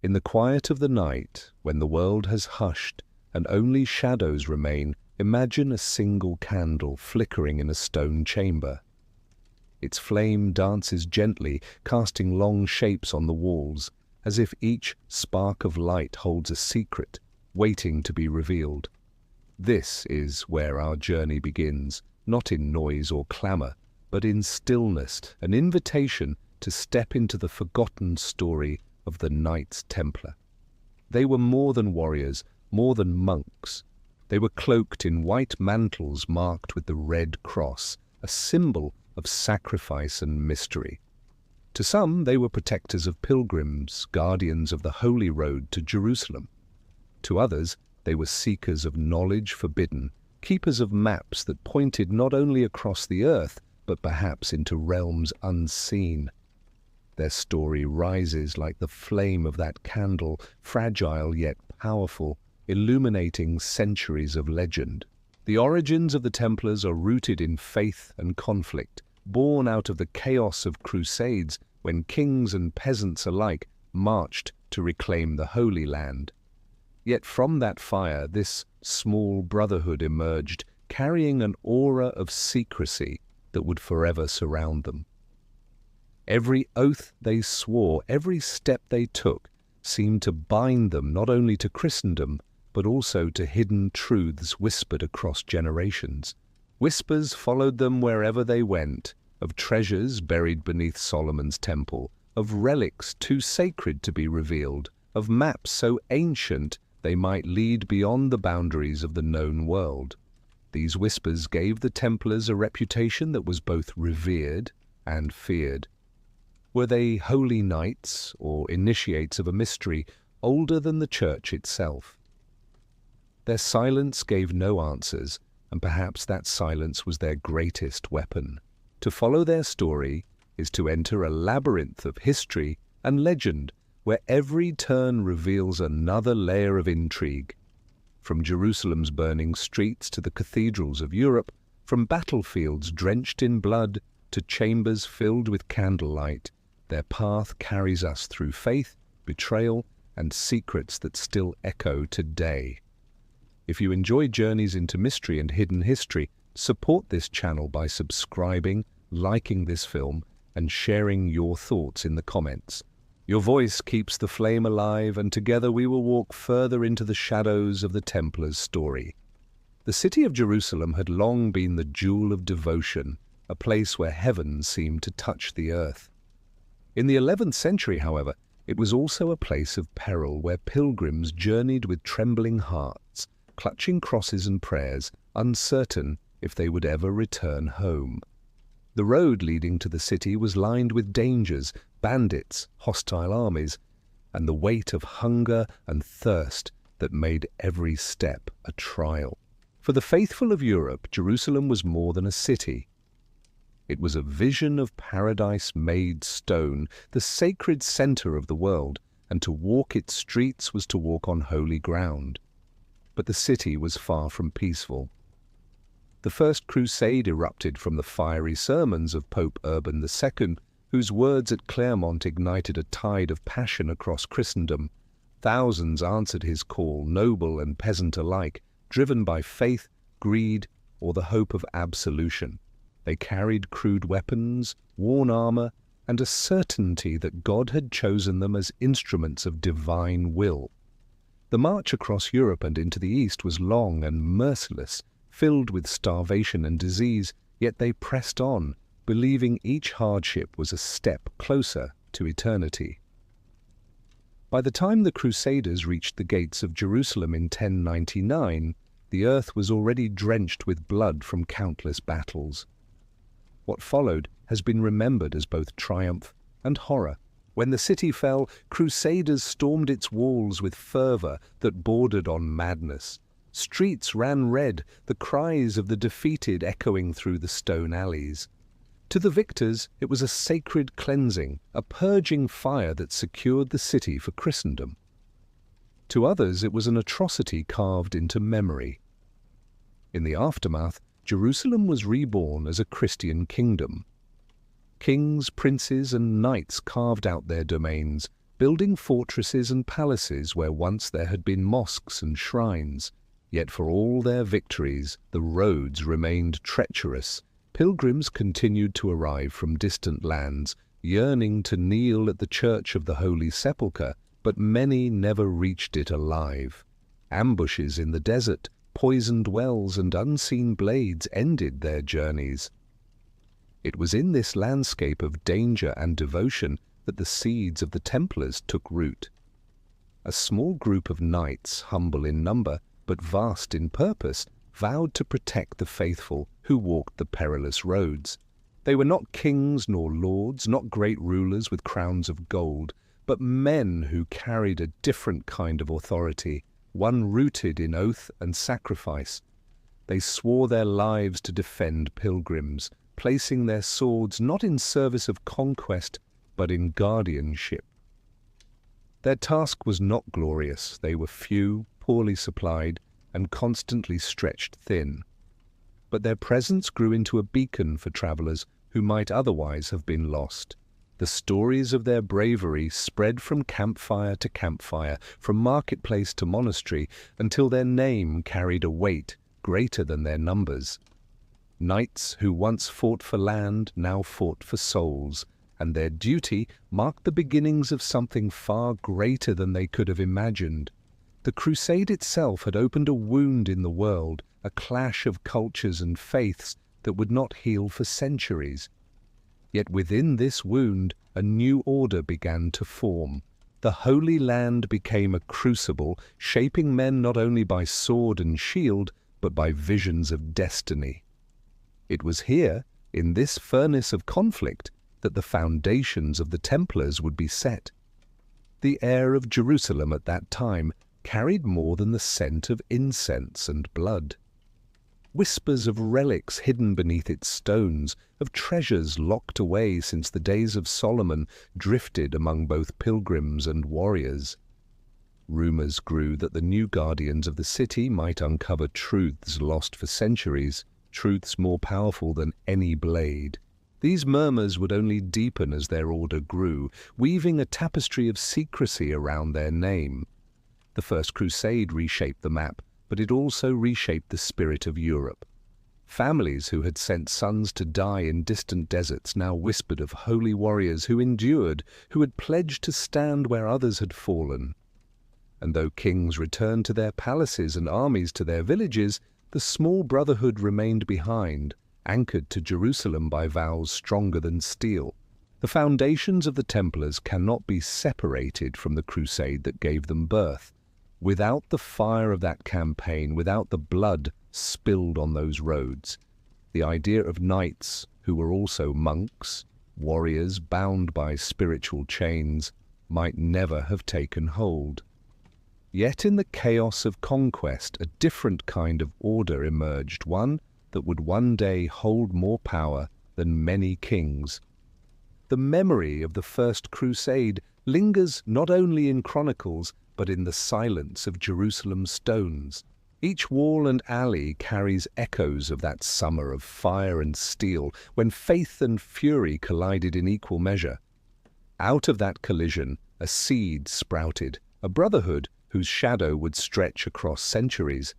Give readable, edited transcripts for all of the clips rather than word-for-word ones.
In the quiet of the night, when the world has hushed and only shadows remain, imagine a single candle flickering in a stone chamber. Its flame dances gently, casting long shapes on the walls, as if each spark of light holds a secret, waiting to be revealed. This is where our journey begins, not in noise or clamor, but in stillness, an invitation to step into the forgotten story of the Knights Templar. They were more than warriors, more than monks. They were cloaked in white mantles marked with the red cross, a symbol of sacrifice and mystery. To some, they were protectors of pilgrims, guardians of the holy road to Jerusalem. To others, they were seekers of knowledge forbidden, keepers of maps that pointed not only across the earth, but perhaps into realms unseen. Their story rises like the flame of that candle, fragile yet powerful, illuminating centuries of legend. The origins of the Templars are rooted in faith and conflict, born out of the chaos of crusades when kings and peasants alike marched to reclaim the Holy Land. Yet from that fire, this small brotherhood emerged, carrying an aura of secrecy that would forever surround them. Every oath they swore, every step they took, seemed to bind them not only to Christendom, but also to hidden truths whispered across generations. Whispers followed them wherever they went, of treasures buried beneath Solomon's temple, of relics too sacred to be revealed, of maps so ancient they might lead beyond the boundaries of the known world. These whispers gave the Templars a reputation that was both revered and feared. Were they holy knights or initiates of a mystery older than the Church itself? Their silence gave no answers, and perhaps that silence was their greatest weapon. To follow their story is to enter a labyrinth of history and legend where every turn reveals another layer of intrigue. From Jerusalem's burning streets to the cathedrals of Europe, from battlefields drenched in blood to chambers filled with candlelight, their path carries us through faith, betrayal, and secrets that still echo today. If you enjoy journeys into mystery and hidden history, support this channel by subscribing, liking this film, and sharing your thoughts in the comments. Your voice keeps the flame alive, and together we will walk further into the shadows of the Templars' story. The city of Jerusalem had long been the jewel of devotion, a place where heaven seemed to touch the earth. In the 11th century, however, it was also a place of peril where pilgrims journeyed with trembling hearts, clutching crosses and prayers, uncertain if they would ever return home. The road leading to the city was lined with dangers, bandits, hostile armies, and the weight of hunger and thirst that made every step a trial. For the faithful of Europe, Jerusalem was more than a city. It was a vision of paradise made stone, the sacred center of the world, and to walk its streets was to walk on holy ground. But the city was far from peaceful. The First Crusade erupted from the fiery sermons of Pope Urban II, whose words at Clermont ignited a tide of passion across Christendom. Thousands answered his call, noble and peasant alike, driven by faith, greed, or the hope of absolution. They carried crude weapons, worn armor, and a certainty that God had chosen them as instruments of divine will. The march across Europe and into the East was long and merciless, filled with starvation and disease, yet they pressed on, believing each hardship was a step closer to eternity. By the time the Crusaders reached the gates of Jerusalem in 1099, the earth was already drenched with blood from countless battles. What followed has been remembered as both triumph and horror. When the city fell, Crusaders stormed its walls with fervor that bordered on madness. Streets ran red, the cries of the defeated echoing through the stone alleys. To the victors, it was a sacred cleansing, a purging fire that secured the city for Christendom. To others, it was an atrocity carved into memory. In the aftermath, Jerusalem was reborn as a Christian kingdom. Kings, princes, and knights carved out their domains, building fortresses and palaces where once there had been mosques and shrines. Yet for all their victories, the roads remained treacherous. Pilgrims continued to arrive from distant lands, yearning to kneel at the Church of the Holy Sepulchre, but many never reached it alive. Ambushes in the desert, poisoned wells, and unseen blades ended their journeys. It was in this landscape of danger and devotion that the seeds of the Templars took root. A small group of knights, humble in number but vast in purpose, vowed to protect the faithful who walked the perilous roads. They were not kings nor lords, not great rulers with crowns of gold, but men who carried a different kind of authority, one rooted in oath and sacrifice. They swore their lives to defend pilgrims, placing their swords not in service of conquest, but in guardianship. Their task was not glorious. They were few, poorly supplied, and constantly stretched thin. But their presence grew into a beacon for travelers who might otherwise have been lost. The stories of their bravery spread from campfire to campfire, from marketplace to monastery, until their name carried a weight greater than their numbers. Knights who once fought for land now fought for souls, and their duty marked the beginnings of something far greater than they could have imagined. The crusade itself had opened a wound in the world, a clash of cultures and faiths that would not heal for centuries. Yet within this wound, a new order began to form. The Holy Land became a crucible, shaping men not only by sword and shield, but by visions of destiny. It was here, in this furnace of conflict, that the foundations of the Templars would be set. The air of Jerusalem at that time carried more than the scent of incense and blood. Whispers of relics hidden beneath its stones, of treasures locked away since the days of Solomon, drifted among both pilgrims and warriors. Rumors grew that the new guardians of the city might uncover truths lost for centuries, truths more powerful than any blade. These murmurs would only deepen as their order grew, weaving a tapestry of secrecy around their name. The First Crusade reshaped the map, but it also reshaped the spirit of Europe. Families who had sent sons to die in distant deserts now whispered of holy warriors who endured, who had pledged to stand where others had fallen. And though kings returned to their palaces and armies to their villages, the small brotherhood remained behind, anchored to Jerusalem by vows stronger than steel. The foundations of the Templars cannot be separated from the crusade that gave them birth. Without the fire of that campaign, without the blood spilled on those roads, the idea of knights who were also monks, warriors bound by spiritual chains, might never have taken hold. Yet in the chaos of conquest, a different kind of order emerged, one that would one day hold more power than many kings. The memory of the First Crusade lingers not only in chronicles, but in the silence of Jerusalem's stones. Each wall and alley carries echoes of that summer of fire and steel, when faith and fury collided in equal measure. Out of that collision, a seed sprouted, a brotherhood whose shadow would stretch across centuries.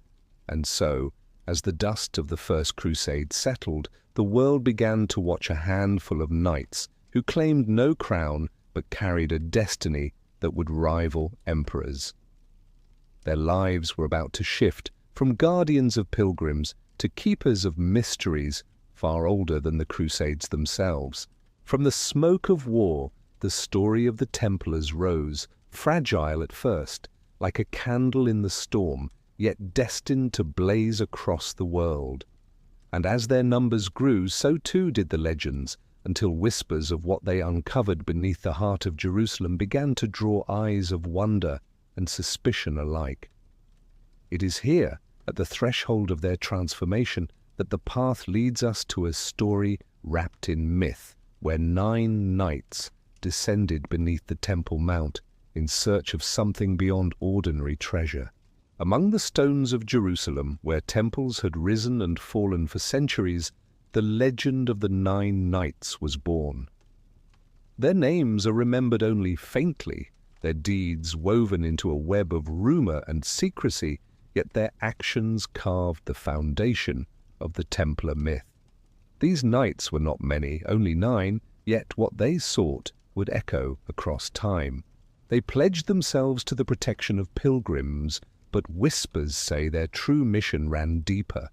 And so, as the dust of the First Crusade settled, the world began to watch a handful of knights who claimed no crown but carried a destiny that would rival emperors. Their lives were about to shift from guardians of pilgrims to keepers of mysteries far older than the Crusades themselves. From the smoke of war, the story of the Templars rose, fragile at first, like a candle in the storm, yet destined to blaze across the world. And as their numbers grew, so too did the legends, until whispers of what they uncovered beneath the heart of Jerusalem began to draw eyes of wonder and suspicion alike. It is here, at the threshold of their transformation, that the path leads us to a story wrapped in myth, where 9 knights descended beneath the Temple Mount in search of something beyond ordinary treasure. Among the stones of Jerusalem, where temples had risen and fallen for centuries, the legend of the 9 knights was born. Their names are remembered only faintly, their deeds woven into a web of rumor and secrecy, yet their actions carved the foundation of the Templar myth. These knights were not many, only 9, yet what they sought would echo across time. They pledged themselves to the protection of pilgrims, but whispers say their true mission ran deeper.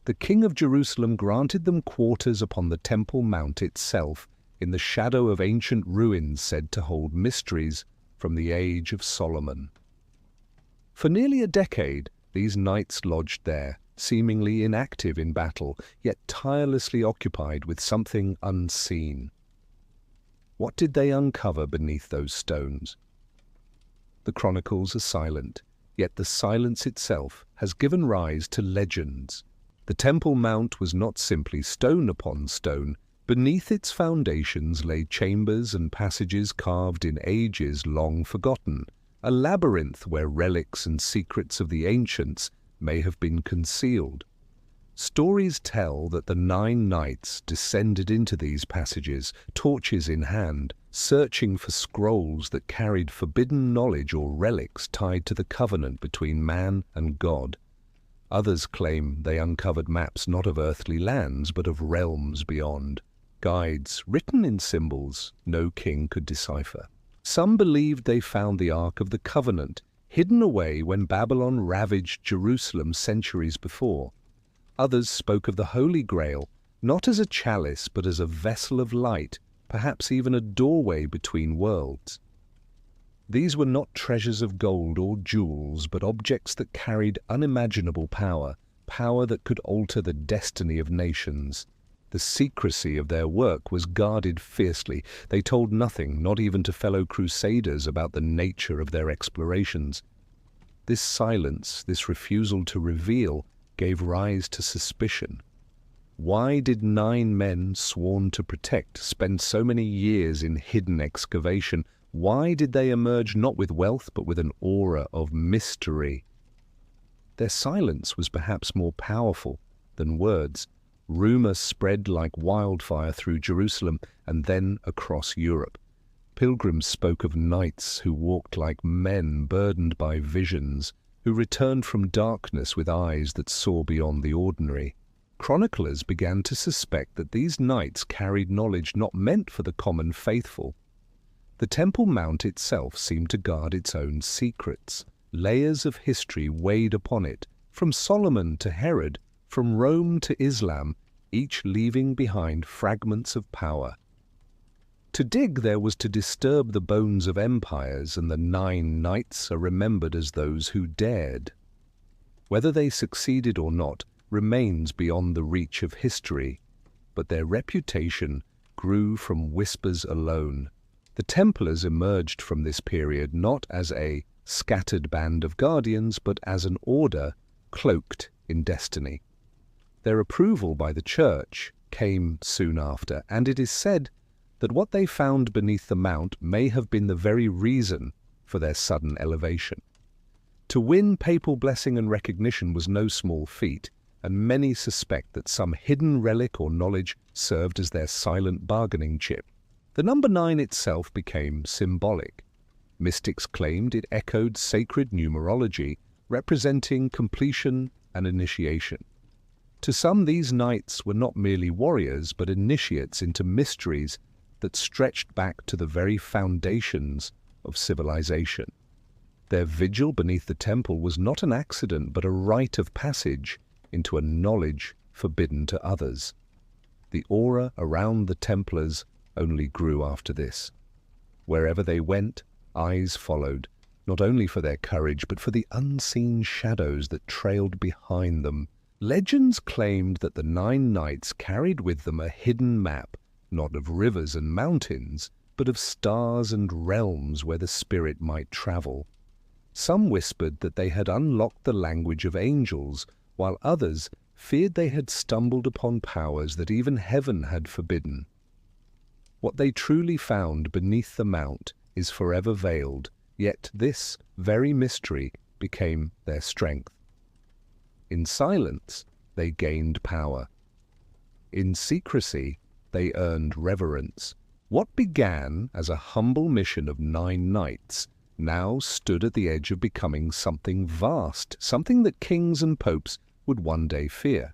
The King of Jerusalem granted them quarters upon the Temple Mount itself, in the shadow of ancient ruins said to hold mysteries from the age of Solomon. For nearly a decade, these knights lodged there, seemingly inactive in battle, yet tirelessly occupied with something unseen. What did they uncover beneath those stones? The chronicles are silent, yet the silence itself has given rise to legends. The Temple Mount was not simply stone upon stone. Beneath its foundations lay chambers and passages carved in ages long forgotten, a labyrinth where relics and secrets of the ancients may have been concealed. Stories tell that the 9 knights descended into these passages, torches in hand, searching for scrolls that carried forbidden knowledge or relics tied to the covenant between man and God. Others claim they uncovered maps not of earthly lands but of realms beyond, guides written in symbols no king could decipher. Some believed they found the Ark of the Covenant, hidden away when Babylon ravaged Jerusalem centuries before. Others spoke of the Holy Grail, not as a chalice but as a vessel of light, perhaps even a doorway between worlds. These were not treasures of gold or jewels, but objects that carried unimaginable power, power that could alter the destiny of nations. The secrecy of their work was guarded fiercely. They told nothing, not even to fellow crusaders, about the nature of their explorations. This silence, this refusal to reveal, gave rise to suspicion. Why did 9 men sworn to protect spend so many years in hidden excavation? Why did they emerge not with wealth but with an aura of mystery? Their silence was perhaps more powerful than words. Rumor spread like wildfire through Jerusalem and then across Europe. Pilgrims spoke of knights who walked like men burdened by visions, who returned from darkness with eyes that saw beyond the ordinary. Chroniclers began to suspect that these knights carried knowledge not meant for the common faithful. The Temple Mount itself seemed to guard its own secrets. Layers of history weighed upon it, from Solomon to Herod, from Rome to Islam, each leaving behind fragments of power. To dig there was to disturb the bones of empires, and the 9 knights are remembered as those who dared. Whether they succeeded or not remains beyond the reach of history, but their reputation grew from whispers alone. The Templars emerged from this period not as a scattered band of guardians, but as an order cloaked in destiny. Their approval by the Church came soon after, and it is said that what they found beneath the mount may have been the very reason for their sudden elevation. To win papal blessing and recognition was no small feat, and many suspect that some hidden relic or knowledge served as their silent bargaining chip. The number 9 itself became symbolic. Mystics claimed it echoed sacred numerology, representing completion and initiation. To some, these knights were not merely warriors, but initiates into mysteries that stretched back to the very foundations of civilization. Their vigil beneath the temple was not an accident, but a rite of passage into a knowledge forbidden to others. The aura around the Templars only grew after this. Wherever they went, eyes followed, not only for their courage, but for the unseen shadows that trailed behind them. Legends claimed that the 9 knights carried with them a hidden map, not of rivers and mountains, but of stars and realms where the spirit might travel. Some whispered that they had unlocked the language of angels, while others feared they had stumbled upon powers that even heaven had forbidden. What they truly found beneath the mount is forever veiled, yet this very mystery became their strength. In silence, they gained power. In secrecy, they earned reverence. What began as a humble mission of 9 knights now stood at the edge of becoming something vast, something that kings and popes would one day fear.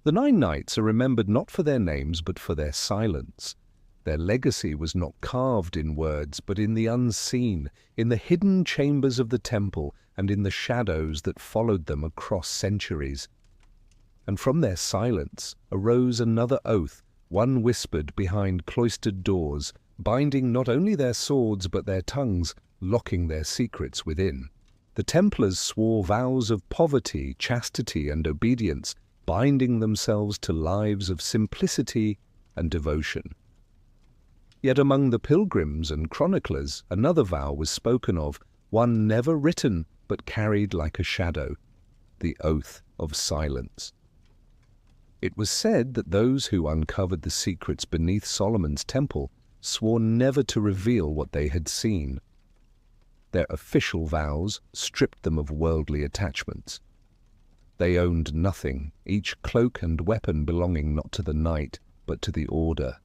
The 9 Knights are remembered not for their names but for their silence. Their legacy was not carved in words but in the unseen, in the hidden chambers of the temple and in the shadows that followed them across centuries. And from their silence arose another oath, one whispered behind cloistered doors, binding not only their swords but their tongues, locking their secrets within. The Templars swore vows of poverty, chastity, and obedience, binding themselves to lives of simplicity and devotion. Yet among the pilgrims and chroniclers another vow was spoken of, one never written but carried like a shadow, the oath of silence. It was said that those who uncovered the secrets beneath Solomon's temple swore never to reveal what they had seen. Their official vows stripped them of worldly attachments. They owned nothing, each cloak and weapon belonging not to the knight, but to the order.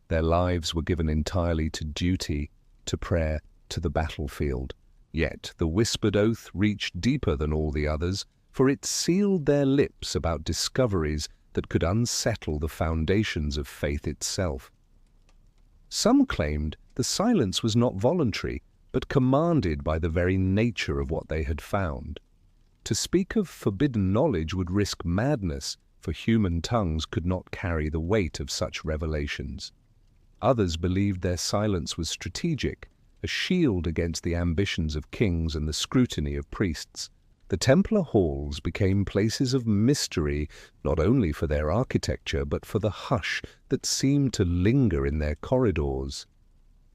Their lives were given entirely to duty, to prayer, to the battlefield. Yet the whispered oath reached deeper than all the others, for it sealed their lips about discoveries that could unsettle the foundations of faith itself. Some claimed the silence was not voluntary, but commanded by the very nature of what they had found. To speak of forbidden knowledge would risk madness, for human tongues could not carry the weight of such revelations. Others believed their silence was strategic, a shield against the ambitions of kings and the scrutiny of priests. The Templar halls became places of mystery, not only for their architecture, but for the hush that seemed to linger in their corridors.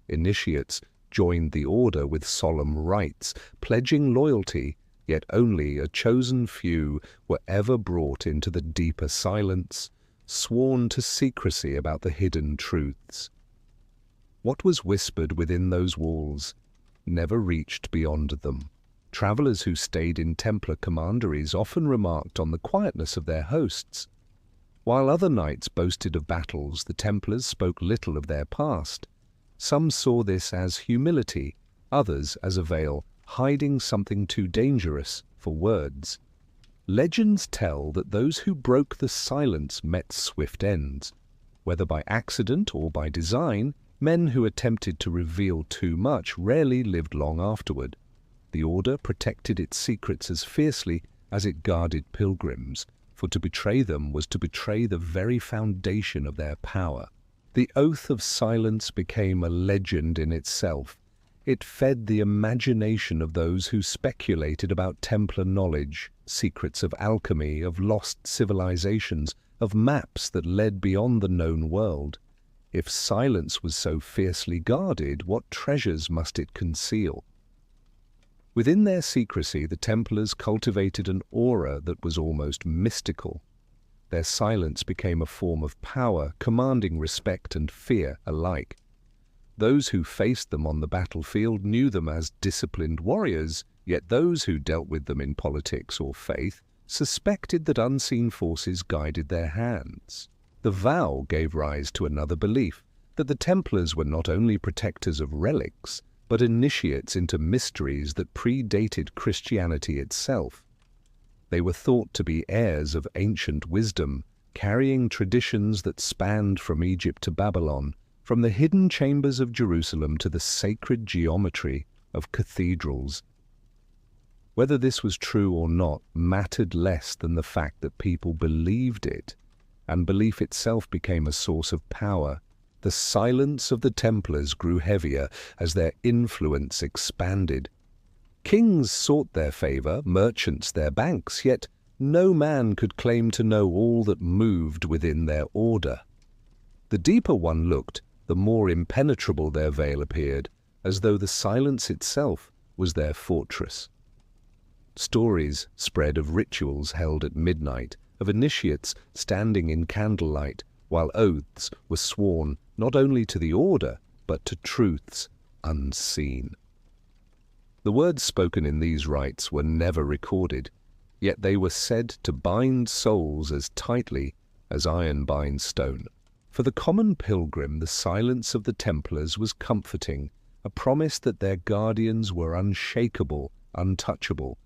Initiates joined the order with solemn rites, pledging loyalty, yet only a chosen few were ever brought into the deeper silence, sworn to secrecy about the hidden truths. What was whispered within those walls never reached beyond them. Travelers who stayed in Templar commanderies often remarked on the quietness of their hosts. While other knights boasted of battles, the Templars spoke little of their past. Some saw this as humility, others as a veil, hiding something too dangerous for words. Legends tell that those who broke the silence met swift ends. Whether by accident or by design, men who attempted to reveal too much rarely lived long afterward. The order protected its secrets as fiercely as it guarded pilgrims, for to betray them was to betray the very foundation of their power. The oath of silence became a legend in itself. It fed the imagination of those who speculated about Templar knowledge, secrets of alchemy, of lost civilizations, of maps that led beyond the known world. If silence was so fiercely guarded, what treasures must it conceal? Within their secrecy, the Templars cultivated an aura that was almost mystical. Their silence became a form of power, commanding respect and fear alike. Those who faced them on the battlefield knew them as disciplined warriors, yet those who dealt with them in politics or faith suspected that unseen forces guided their hands. The vow gave rise to another belief, that the Templars were not only protectors of relics, but initiates into mysteries that predated Christianity itself. They were thought to be heirs of ancient wisdom, carrying traditions that spanned from Egypt to Babylon, from the hidden chambers of Jerusalem to the sacred geometry of cathedrals. Whether this was true or not mattered less than the fact that people believed it, and belief itself became a source of power. The silence of the Templars grew heavier as their influence expanded. Kings sought their favor, merchants their banks, yet no man could claim to know all that moved within their order. The deeper one looked, the more impenetrable their veil appeared, as though the silence itself was their fortress. Stories spread of rituals held at midnight, of initiates standing in candlelight, while oaths were sworn not only to the order, but to truths unseen. The words spoken in these rites were never recorded, yet they were said to bind souls as tightly as iron binds stone. For the common pilgrim, the silence of the Templars was comforting, a promise that their guardians were unshakable, untouchable.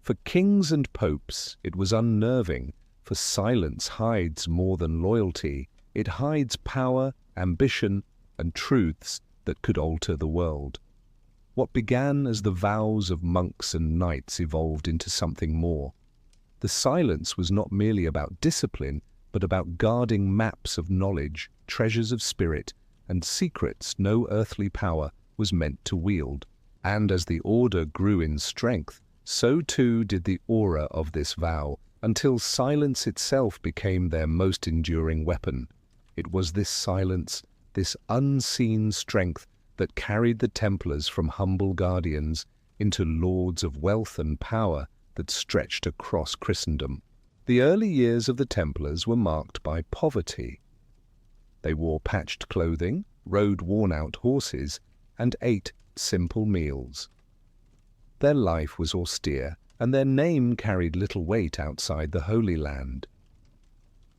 For kings and popes, it was unnerving, for silence hides more than loyalty. It hides power, ambition, and truths that could alter the world. What began as the vows of monks and knights evolved into something more. The silence was not merely about discipline, but about guarding maps of knowledge, treasures of spirit, and secrets no earthly power was meant to wield. And as the order grew in strength, so too did the aura of this vow, until silence itself became their most enduring weapon. It was this silence, this unseen strength, that carried the Templars from humble guardians into lords of wealth and power that stretched across Christendom. The early years of the Templars were marked by poverty. They wore patched clothing, rode worn-out horses, and ate simple meals. Their life was austere, and their name carried little weight outside the Holy Land.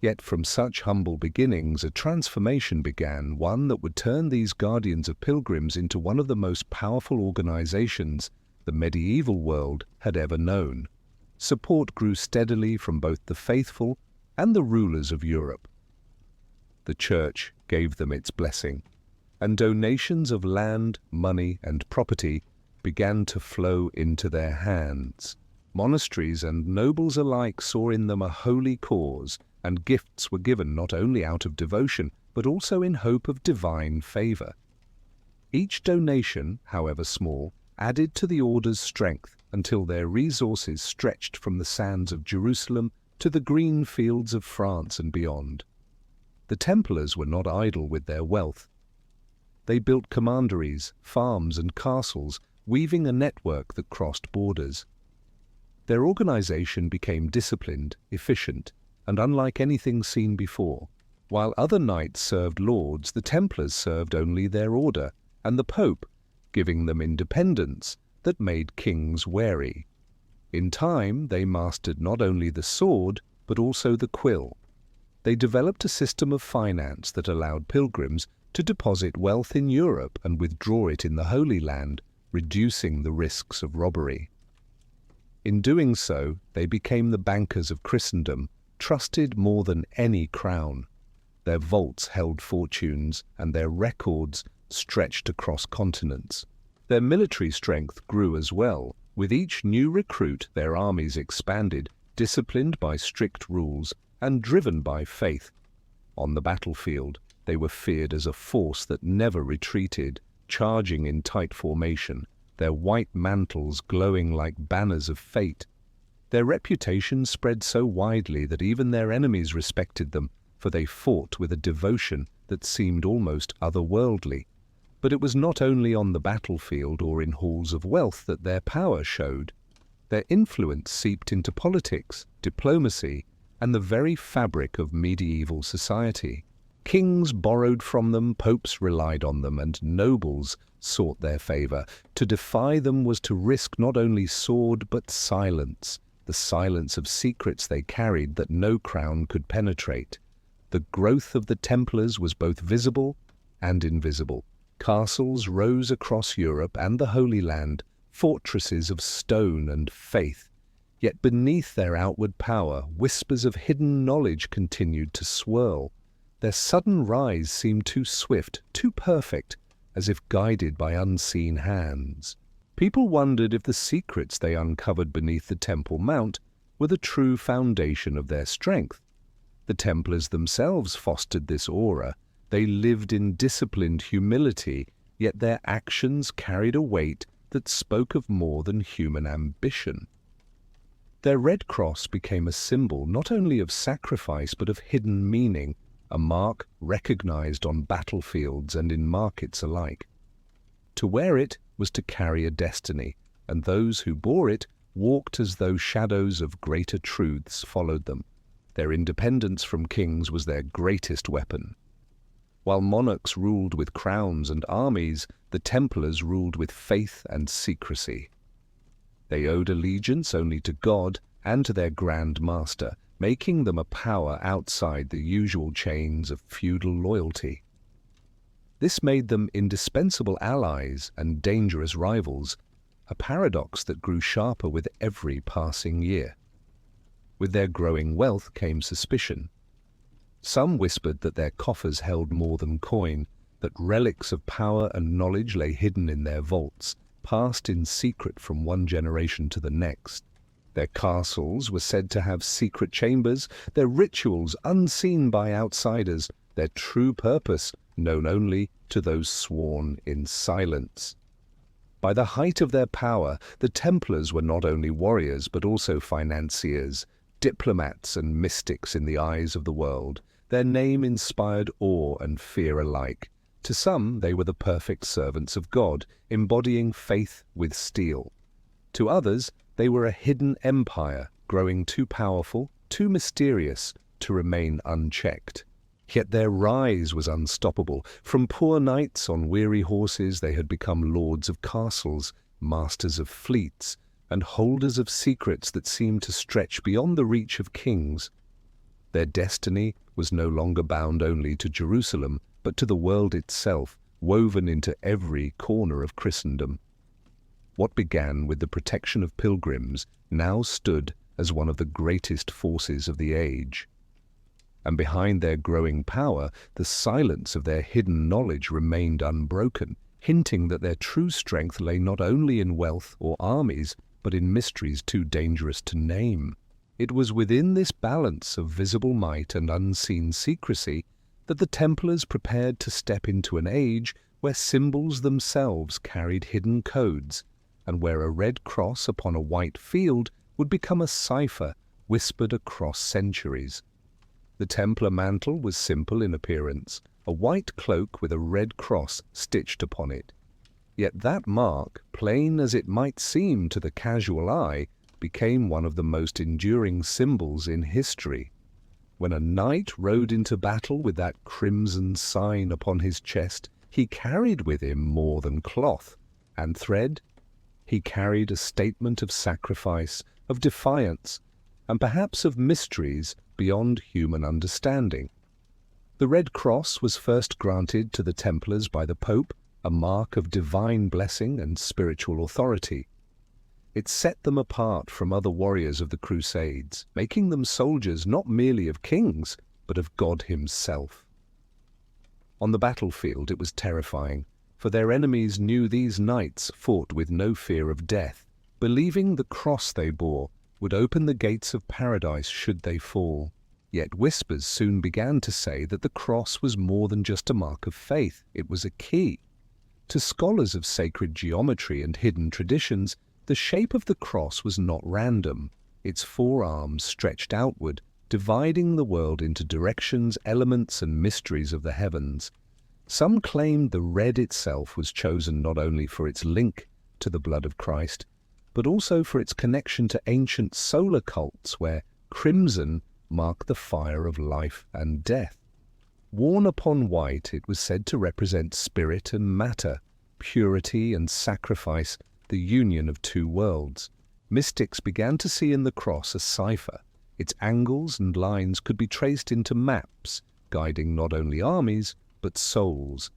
Yet from such humble beginnings a transformation began, one that would turn these guardians of pilgrims into one of the most powerful organizations the medieval world had ever known. Support grew steadily from both the faithful and the rulers of Europe. The Church gave them its blessing, and donations of land, money, and property began to flow into their hands. Monasteries and nobles alike saw in them a holy cause, and gifts were given not only out of devotion, but also in hope of divine favor. Each donation, however small, added to the order's strength until their resources stretched from the sands of Jerusalem to the green fields of France and beyond. The Templars were not idle with their wealth. They built commanderies, farms, and castles, weaving a network that crossed borders. Their organization became disciplined, efficient, and unlike anything seen before. While other knights served lords, the Templars served only their order, and the Pope, giving them independence that made kings wary. In time, they mastered not only the sword, but also the quill. They developed a system of finance that allowed pilgrims to deposit wealth in Europe and withdraw it in the Holy Land, reducing the risks of robbery. In doing so, they became the bankers of Christendom, trusted more than any crown. Their vaults held fortunes, and their records stretched across continents. Their military strength grew as well. With each new recruit, their armies expanded, disciplined by strict rules and driven by faith. On the battlefield, they were feared as a force that never retreated, charging in tight formation, their white mantles glowing like banners of fate. Their reputation spread so widely that even their enemies respected them, for they fought with a devotion that seemed almost otherworldly. But it was not only on the battlefield or in halls of wealth that their power showed. Their influence seeped into politics, diplomacy, and the very fabric of medieval society. Kings borrowed from them, popes relied on them, and nobles sought their favor. To defy them was to risk not only sword but silence, the silence of secrets they carried that no crown could penetrate. The growth of the Templars was both visible and invisible. Castles rose across Europe and the Holy Land, fortresses of stone and faith. Yet beneath their outward power, whispers of hidden knowledge continued to swirl. Their sudden rise seemed too swift, too perfect, as if guided by unseen hands. People wondered if the secrets they uncovered beneath the Temple Mount were the true foundation of their strength. The Templars themselves fostered this aura. They lived in disciplined humility, yet their actions carried a weight that spoke of more than human ambition. Their red cross became a symbol not only of sacrifice but of hidden meaning, a mark recognized on battlefields and in markets alike. To wear it was to carry a destiny, and those who bore it walked as though shadows of greater truths followed them. Their independence from kings was their greatest weapon. While monarchs ruled with crowns and armies, the Templars ruled with faith and secrecy. They owed allegiance only to God and to their Grand Master, making them a power outside the usual chains of feudal loyalty. This made them indispensable allies and dangerous rivals, a paradox that grew sharper with every passing year. With their growing wealth came suspicion. Some whispered that their coffers held more than coin, that relics of power and knowledge lay hidden in their vaults, passed in secret from one generation to the next. Their castles were said to have secret chambers, their rituals unseen by outsiders, their true purpose known only to those sworn in silence. By the height of their power, the Templars were not only warriors but also financiers, diplomats and mystics in the eyes of the world. Their name inspired awe and fear alike. To some, they were the perfect servants of God, embodying faith with steel. To others, they were a hidden empire, growing too powerful, too mysterious to remain unchecked. Yet their rise was unstoppable. From poor knights on weary horses, they had become lords of castles, masters of fleets, and holders of secrets that seemed to stretch beyond the reach of kings. Their destiny was no longer bound only to Jerusalem, but to the world itself, woven into every corner of Christendom. What began with the protection of pilgrims now stood as one of the greatest forces of the age. And behind their growing power, the silence of their hidden knowledge remained unbroken, hinting that their true strength lay not only in wealth or armies, but in mysteries too dangerous to name. It was within this balance of visible might and unseen secrecy that the Templars prepared to step into an age where symbols themselves carried hidden codes, and where a red cross upon a white field would become a cipher whispered across centuries. The Templar mantle was simple in appearance, a white cloak with a red cross stitched upon it. Yet that mark, plain as it might seem to the casual eye, became one of the most enduring symbols in history. When a knight rode into battle with that crimson sign upon his chest, he carried with him more than cloth and thread. He carried a statement of sacrifice, of defiance, and perhaps of mysteries beyond human understanding. The Red Cross was first granted to the Templars by the Pope, a mark of divine blessing and spiritual authority. It set them apart from other warriors of the Crusades, making them soldiers not merely of kings, but of God himself. On the battlefield it was terrifying, for their enemies knew these knights fought with no fear of death, believing the cross they bore would open the gates of paradise should they fall. Yet whispers soon began to say that the cross was more than just a mark of faith, it was a key. To scholars of sacred geometry and hidden traditions, the shape of the cross was not random. Its four arms stretched outward, dividing the world into directions, elements, and mysteries of the heavens. Some claimed the red itself was chosen not only for its link to the blood of Christ, but also for its connection to ancient solar cults where crimson marked the fire of life and death. Worn upon white, it was said to represent spirit and matter, purity and sacrifice, the union of two worlds. Mystics began to see in the cross a cipher. Its angles and lines could be traced into maps, guiding not only armies, but souls.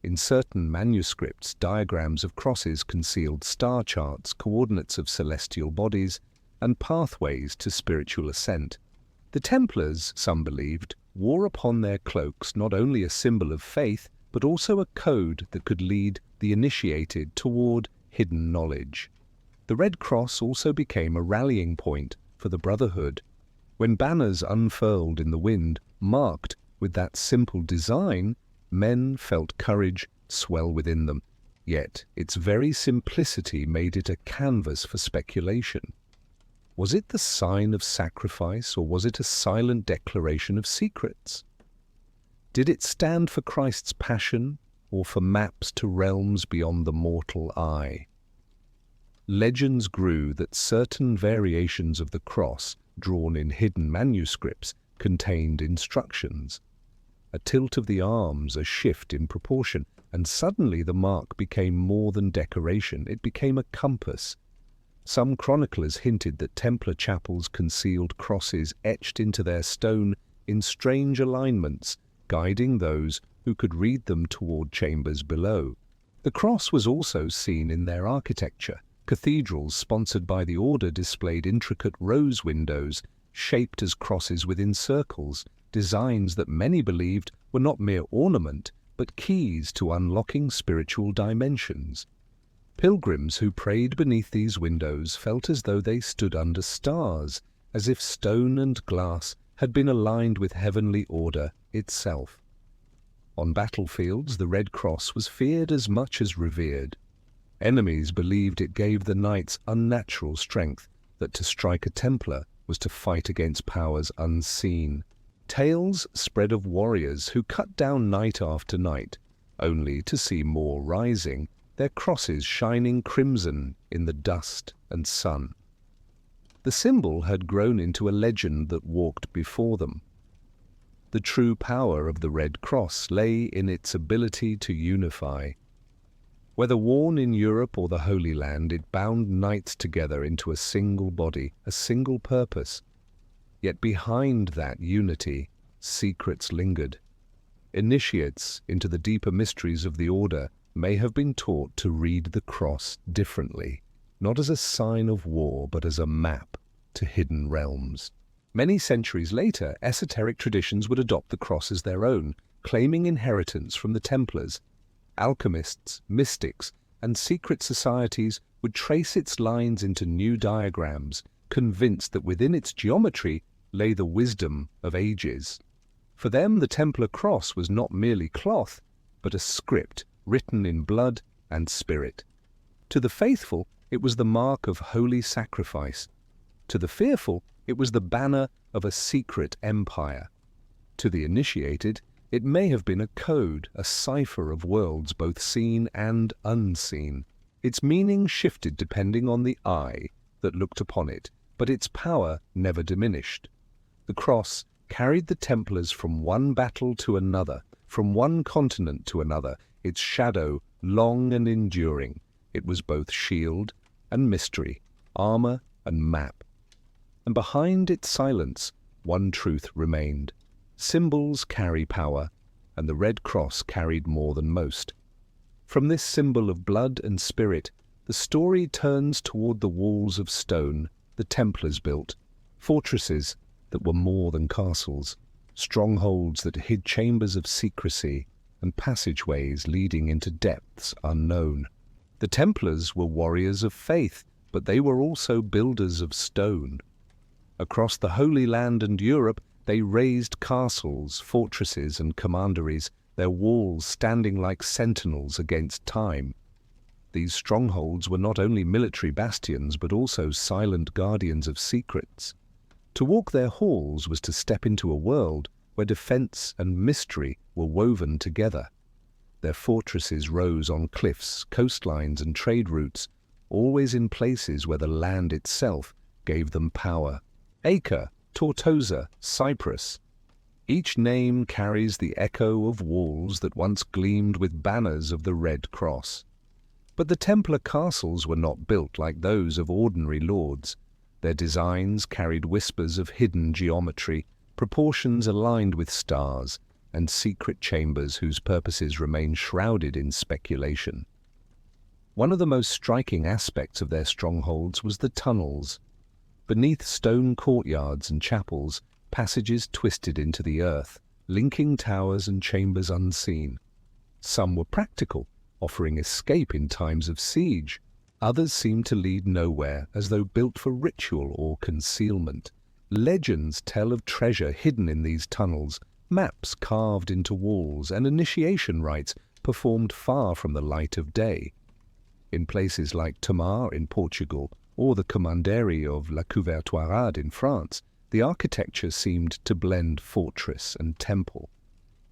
In certain manuscripts, diagrams of crosses concealed star charts, coordinates of celestial bodies, and pathways to spiritual ascent. The Templars, some believed, wore upon their cloaks not only a symbol of faith, but also a code that could lead the initiated toward hidden knowledge. The Red Cross also became a rallying point for the Brotherhood. When banners unfurled in the wind, marked with that simple design, men felt courage swell within them. Yet its very simplicity made it a canvas for speculation. Was it the sign of sacrifice, or was it a silent declaration of secrets? Did it stand for Christ's passion, or for maps to realms beyond the mortal eye? Legends grew that certain variations of the cross, drawn in hidden manuscripts, contained instructions. A tilt of the arms, a shift in proportion, and suddenly the mark became more than decoration, it became a compass. Some chroniclers hinted that Templar chapels concealed crosses etched into their stone in strange alignments, guiding those who could read them toward chambers below. The cross was also seen in their architecture. Cathedrals sponsored by the order displayed intricate rose windows, shaped as crosses within circles, designs that many believed were not mere ornament, but keys to unlocking spiritual dimensions. Pilgrims who prayed beneath these windows felt as though they stood under stars, as if stone and glass had been aligned with heavenly order itself. On battlefields, the Red Cross was feared as much as revered. Enemies believed it gave the knights unnatural strength, that to strike a Templar was to fight against powers unseen. Tales spread of warriors who cut down night after night, only to see more rising, their crosses shining crimson in the dust and sun. The symbol had grown into a legend that walked before them. The true power of the Red Cross lay in its ability to unify. Whether worn in Europe or the Holy Land, it bound knights together into a single body, a single purpose. Yet behind that unity, secrets lingered. Initiates into the deeper mysteries of the order may have been taught to read the cross differently, not as a sign of war, but as a map to hidden realms. Many centuries later, esoteric traditions would adopt the cross as their own, claiming inheritance from the Templars. Alchemists, mystics, and secret societies would trace its lines into new diagrams, convinced that within its geometry lay the wisdom of ages. For them, the Templar cross was not merely cloth, but a script written in blood and spirit. To the faithful, it was the mark of holy sacrifice. To the fearful, it was the banner of a secret empire. To the initiated, it may have been a code, a cipher of worlds both seen and unseen. Its meaning shifted depending on the eye that looked upon it, but its power never diminished. The cross carried the Templars from one battle to another, from one continent to another, its shadow long and enduring. It was both shield and mystery, armor and map. And behind its silence, one truth remained. Symbols carry power, and the Red Cross carried more than most. From this symbol of blood and spirit, the story turns toward the walls of stone the Templars built, fortresses that were more than castles, strongholds that hid chambers of secrecy and passageways leading into depths unknown. The Templars were warriors of faith, but they were also builders of stone. Across the Holy Land and Europe, they raised castles, fortresses, and commanderies, their walls standing like sentinels against time. These strongholds were not only military bastions, but also silent guardians of secrets. To walk their halls was to step into a world where defense and mystery were woven together. Their fortresses rose on cliffs, coastlines, and trade routes, always in places where the land itself gave them power. Acre, Tortosa, Cyprus. Each name carries the echo of walls that once gleamed with banners of the Red Cross. But the Templar castles were not built like those of ordinary lords. Their designs carried whispers of hidden geometry, proportions aligned with stars, and secret chambers whose purposes remain shrouded in speculation. One of the most striking aspects of their strongholds was the tunnels. Beneath stone courtyards and chapels, passages twisted into the earth, linking towers and chambers unseen. Some were practical, offering escape in times of siege. Others seemed to lead nowhere, as though built for ritual or concealment. Legends tell of treasure hidden in these tunnels, maps carved into walls, and initiation rites performed far from the light of day. In places like Tomar in Portugal, or the commandery of La Couvertoirade in France, the architecture seemed to blend fortress and temple.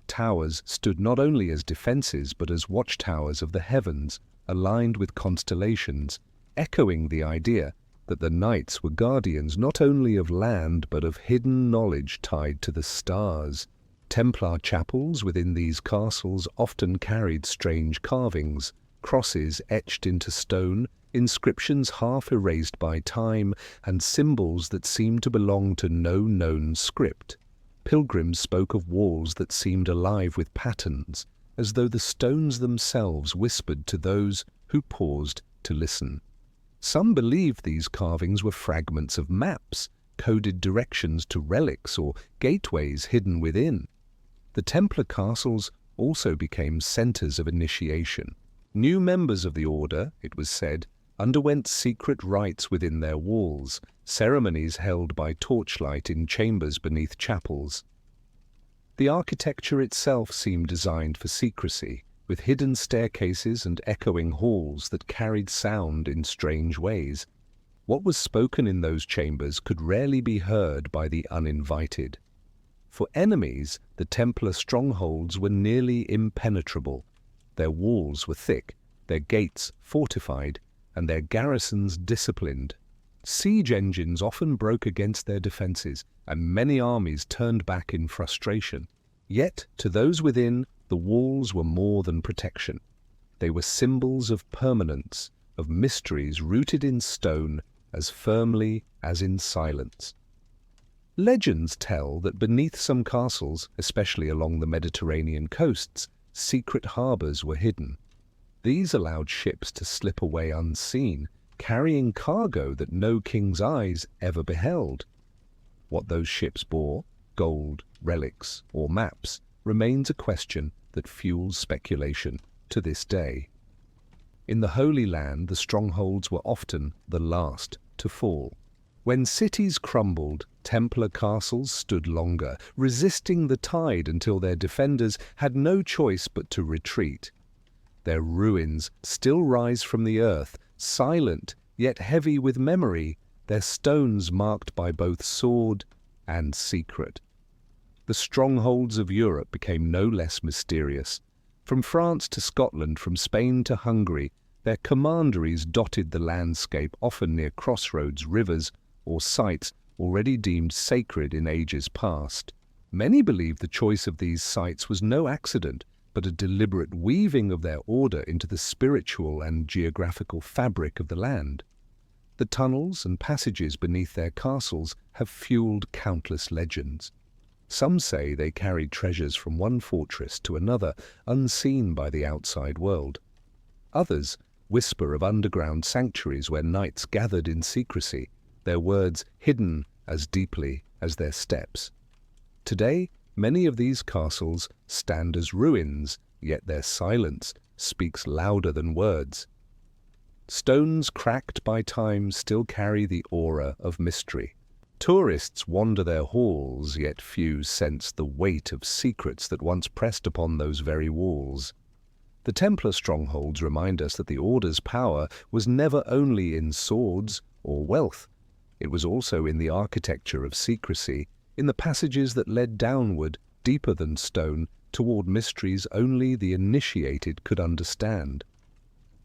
Towers stood not only as defenses but as watchtowers of the heavens, aligned with constellations, echoing the idea that the knights were guardians not only of land but of hidden knowledge tied to the stars. Templar chapels within these castles often carried strange carvings, crosses etched into stone, inscriptions half erased by time, and symbols that seemed to belong to no known script. Pilgrims spoke of walls that seemed alive with patterns, as though the stones themselves whispered to those who paused to listen. Some believed these carvings were fragments of maps, coded directions to relics or gateways hidden within. The Templar castles also became centers of initiation. New members of the order, it was said, underwent secret rites within their walls, ceremonies held by torchlight in chambers beneath chapels. The architecture itself seemed designed for secrecy, with hidden staircases and echoing halls that carried sound in strange ways. What was spoken in those chambers could rarely be heard by the uninvited. For enemies, the Templar strongholds were nearly impenetrable. Their walls were thick, their gates fortified, and their garrisons disciplined. Siege engines often broke against their defenses, and many armies turned back in frustration. Yet, to those within, the walls were more than protection. They were symbols of permanence, of mysteries rooted in stone as firmly as in silence. Legends tell that beneath some castles, especially along the Mediterranean coasts, secret harbors were hidden. These allowed ships to slip away unseen, carrying cargo that no king's eyes ever beheld. What those ships bore, gold, relics, or maps, remains a question that fuels speculation to this day. In the Holy Land, the strongholds were often the last to fall. When cities crumbled, Templar castles stood longer, resisting the tide until their defenders had no choice but to retreat. Their ruins still rise from the earth, silent yet heavy with memory, their stones marked by both sword and secret. The strongholds of Europe became no less mysterious. From France to Scotland, from Spain to Hungary, their commanderies dotted the landscape, often near crossroads, rivers, or sites already deemed sacred in ages past. Many believed the choice of these sites was no accident, but a deliberate weaving of their order into the spiritual and geographical fabric of the land. The tunnels and passages beneath their castles have fueled countless legends. Some say they carried treasures from one fortress to another, unseen by the outside world. Others whisper of underground sanctuaries where knights gathered in secrecy, their words hidden as deeply as their steps. Today, many of these castles stand as ruins, yet their silence speaks louder than words. Stones cracked by time still carry the aura of mystery. Tourists wander their halls, yet few sense the weight of secrets that once pressed upon those very walls. The Templar strongholds remind us that the Order's power was never only in swords or wealth. It was also in the architecture of secrecy, in the passages that led downward, deeper than stone, toward mysteries only the initiated could understand.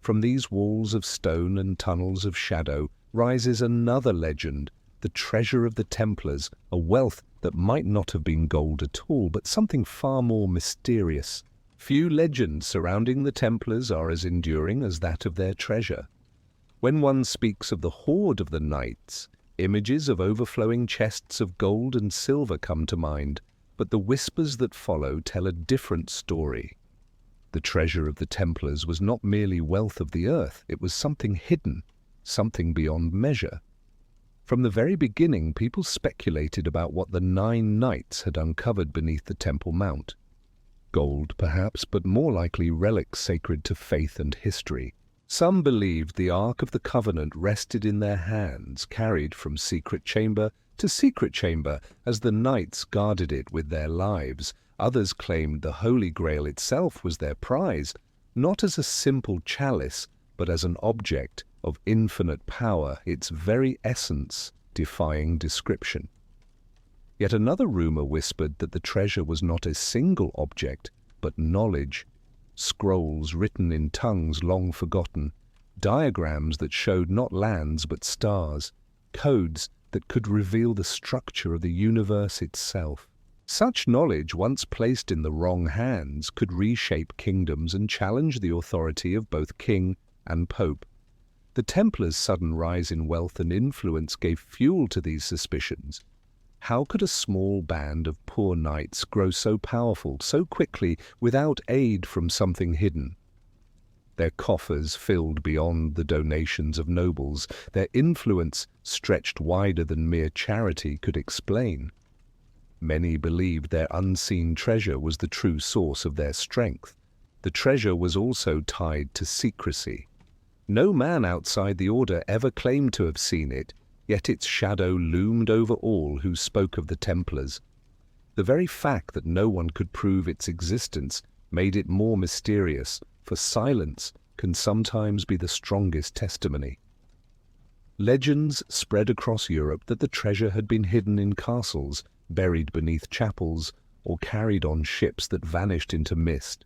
From these walls of stone and tunnels of shadow rises another legend, the treasure of the Templars, a wealth that might not have been gold at all, but something far more mysterious. Few legends surrounding the Templars are as enduring as that of their treasure. When one speaks of the hoard of the knights, images of overflowing chests of gold and silver come to mind, but the whispers that follow tell a different story. The treasure of the Templars was not merely wealth of the earth, it was something hidden, something beyond measure. From the very beginning, people speculated about what the 9 knights had uncovered beneath the Temple Mount. Gold, perhaps, but more likely relics sacred to faith and history. Some believed the Ark of the Covenant rested in their hands, carried from secret chamber to secret chamber as the knights guarded it with their lives. Others claimed the Holy Grail itself was their prize, not as a simple chalice, but as an object of infinite power, its very essence defying description. Yet another rumor whispered that the treasure was not a single object, but knowledge. Scrolls written in tongues long forgotten, diagrams that showed not lands but stars, codes that could reveal the structure of the universe itself. Such knowledge, once placed in the wrong hands, could reshape kingdoms and challenge the authority of both king and pope. The Templars' sudden rise in wealth and influence gave fuel to these suspicions. How could a small band of poor knights grow so powerful so quickly without aid from something hidden? Their coffers filled beyond the donations of nobles, their influence stretched wider than mere charity could explain. Many believed their unseen treasure was the true source of their strength. The treasure was also tied to secrecy. No man outside the order ever claimed to have seen it, yet its shadow loomed over all who spoke of the Templars. The very fact that no one could prove its existence made it more mysterious, for silence can sometimes be the strongest testimony. Legends spread across Europe that the treasure had been hidden in castles, buried beneath chapels, or carried on ships that vanished into mist.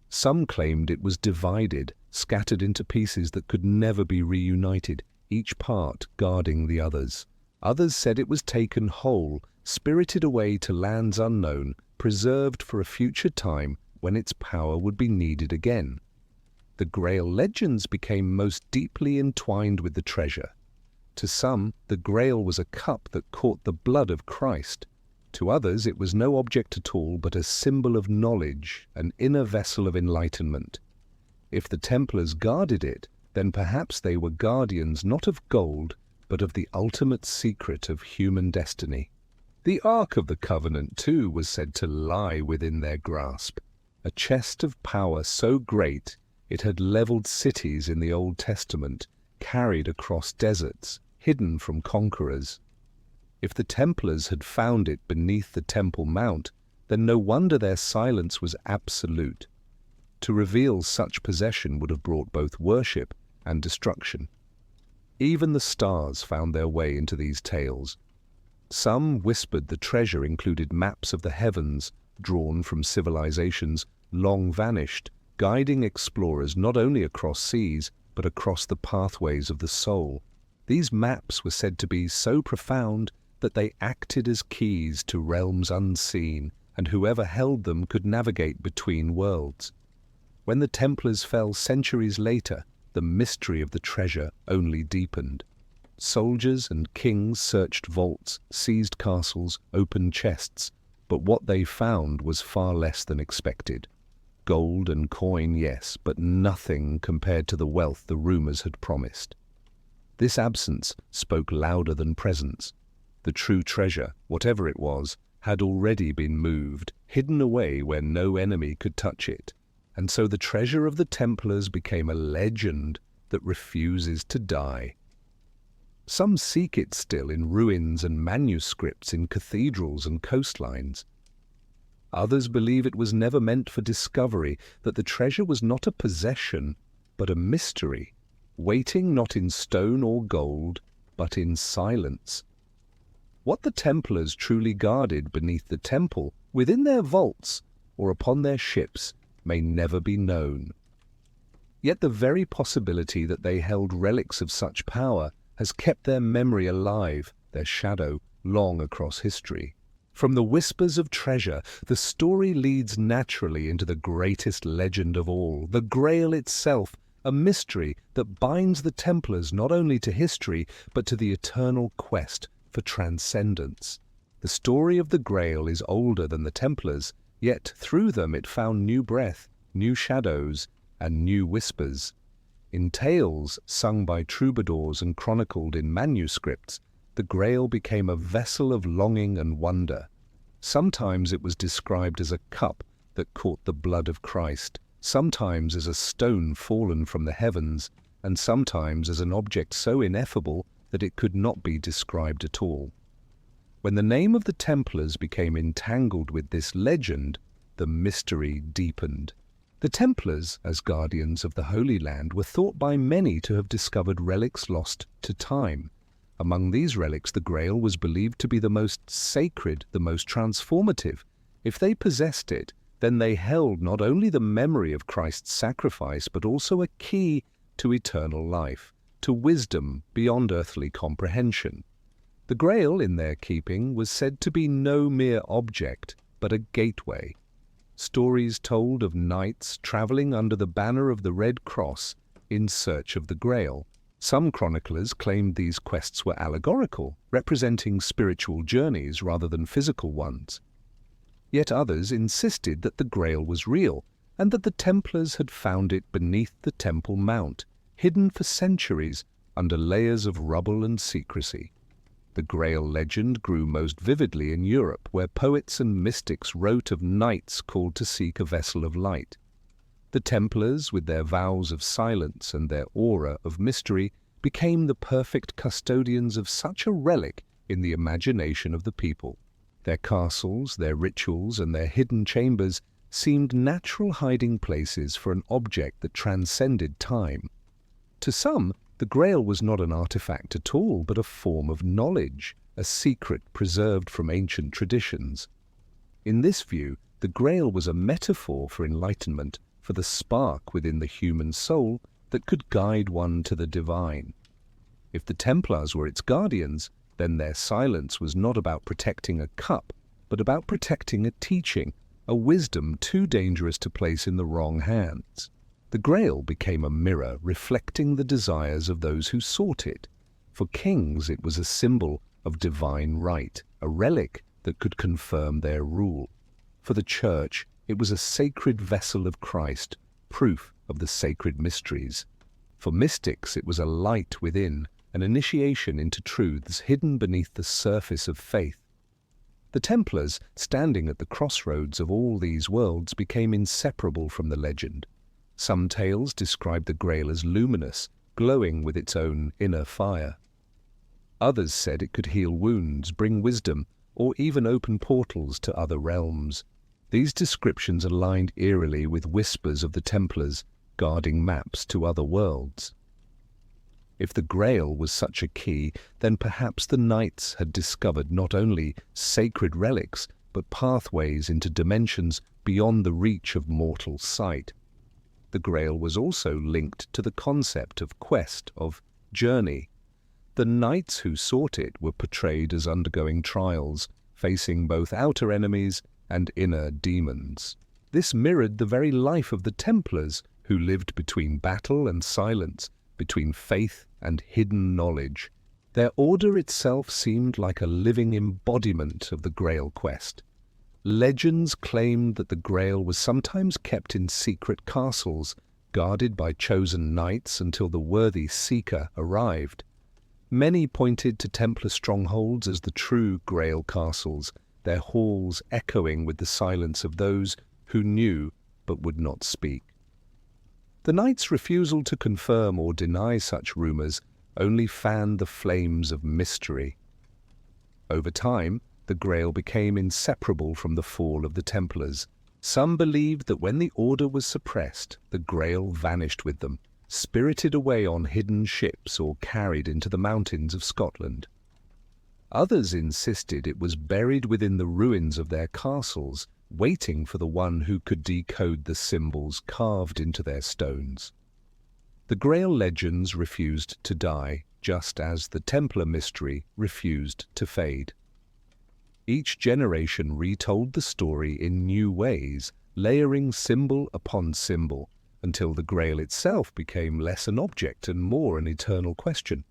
Some claimed it was divided, scattered into pieces that could never be reunited, each part guarding the others. Others said it was taken whole, spirited away to lands unknown, preserved for a future time when its power would be needed again. The Grail legends became most deeply entwined with the treasure. To some, the Grail was a cup that caught the blood of Christ. To others, it was no object at all but a symbol of knowledge, an inner vessel of enlightenment. If the Templars guarded it, then perhaps they were guardians not of gold, but of the ultimate secret of human destiny. The Ark of the Covenant, too, was said to lie within their grasp. A chest of power so great it had leveled cities in the Old Testament, carried across deserts, hidden from conquerors. If the Templars had found it beneath the Temple Mount, then no wonder their silence was absolute. To reveal such possession would have brought both worship and destruction. Even the stars found their way into these tales. Some whispered the treasure included maps of the heavens, drawn from civilizations long vanished, guiding explorers not only across seas, but across the pathways of the soul. These maps were said to be so profound that they acted as keys to realms unseen, and whoever held them could navigate between worlds. When the Templars fell centuries later, the mystery of the treasure only deepened. Soldiers and kings searched vaults, seized castles, opened chests, but what they found was far less than expected. Gold and coin, yes, but nothing compared to the wealth the rumors had promised. This absence spoke louder than presence. The true treasure, whatever it was, had already been moved, hidden away where no enemy could touch it. And so the treasure of the Templars became a legend that refuses to die. Some seek it still in ruins and manuscripts in cathedrals and coastlines. Others believe it was never meant for discovery, that the treasure was not a possession, but a mystery, waiting not in stone or gold, but in silence. What the Templars truly guarded beneath the temple, within their vaults, or upon their ships, may never be known. Yet the very possibility that they held relics of such power has kept their memory alive, their shadow, long across history. From the whispers of treasure, the story leads naturally into the greatest legend of all, the Grail itself, a mystery that binds the Templars not only to history, but to the eternal quest for transcendence. The story of the Grail is older than the Templars, yet through them it found new breath, new shadows, and new whispers. In tales sung by troubadours and chronicled in manuscripts, the Grail became a vessel of longing and wonder. Sometimes it was described as a cup that caught the blood of Christ, sometimes as a stone fallen from the heavens, and sometimes as an object so ineffable that it could not be described at all. When the name of the Templars became entangled with this legend, the mystery deepened. The Templars, as guardians of the Holy Land, were thought by many to have discovered relics lost to time. Among these relics, the Grail was believed to be the most sacred, the most transformative. If they possessed it, then they held not only the memory of Christ's sacrifice, but also a key to eternal life, to wisdom beyond earthly comprehension. The Grail, in their keeping, was said to be no mere object, but a gateway. Stories told of knights traveling under the banner of the Red Cross in search of the Grail. Some chroniclers claimed these quests were allegorical, representing spiritual journeys rather than physical ones. Yet others insisted that the Grail was real, and that the Templars had found it beneath the Temple Mount, hidden for centuries under layers of rubble and secrecy. The Grail legend grew most vividly in Europe, where poets and mystics wrote of knights called to seek a vessel of light. The Templars, with their vows of silence and their aura of mystery, became the perfect custodians of such a relic in the imagination of the people. Their castles, their rituals, and their hidden chambers seemed natural hiding places for an object that transcended time. To some, the Grail was not an artifact at all, but a form of knowledge, a secret preserved from ancient traditions. In this view, the Grail was a metaphor for enlightenment, for the spark within the human soul that could guide one to the divine. If the Templars were its guardians, then their silence was not about protecting a cup, but about protecting a teaching, a wisdom too dangerous to place in the wrong hands. The Grail became a mirror reflecting the desires of those who sought it. For kings, it was a symbol of divine right, a relic that could confirm their rule. For the Church, it was a sacred vessel of Christ, proof of the sacred mysteries. For mystics, it was a light within, an initiation into truths hidden beneath the surface of faith. The Templars, standing at the crossroads of all these worlds, became inseparable from the legend. Some tales describe the Grail as luminous, glowing with its own inner fire. Others said it could heal wounds, bring wisdom, or even open portals to other realms. These descriptions aligned eerily with whispers of the Templars guarding maps to other worlds. If the Grail was such a key, then perhaps the Knights had discovered not only sacred relics, but pathways into dimensions beyond the reach of mortal sight. The Grail was also linked to the concept of quest, of journey. The knights who sought it were portrayed as undergoing trials, facing both outer enemies and inner demons. This mirrored the very life of the Templars, who lived between battle and silence, between faith and hidden knowledge. Their order itself seemed like a living embodiment of the Grail quest. Legends claimed that the Grail was sometimes kept in secret castles, guarded by chosen knights until the worthy seeker arrived. Many pointed to Templar strongholds as the true Grail castles, their halls echoing with the silence of those who knew but would not speak. The Knights' refusal to confirm or deny such rumors only fanned the flames of mystery. Over time, the Grail became inseparable from the fall of the Templars. Some believed that when the Order was suppressed, the Grail vanished with them, spirited away on hidden ships or carried into the mountains of Scotland. Others insisted it was buried within the ruins of their castles, waiting for the one who could decode the symbols carved into their stones. The Grail legends refused to die, just as the Templar mystery refused to fade. Each generation retold the story in new ways, layering symbol upon symbol, until the Grail itself became less an object and more an eternal question.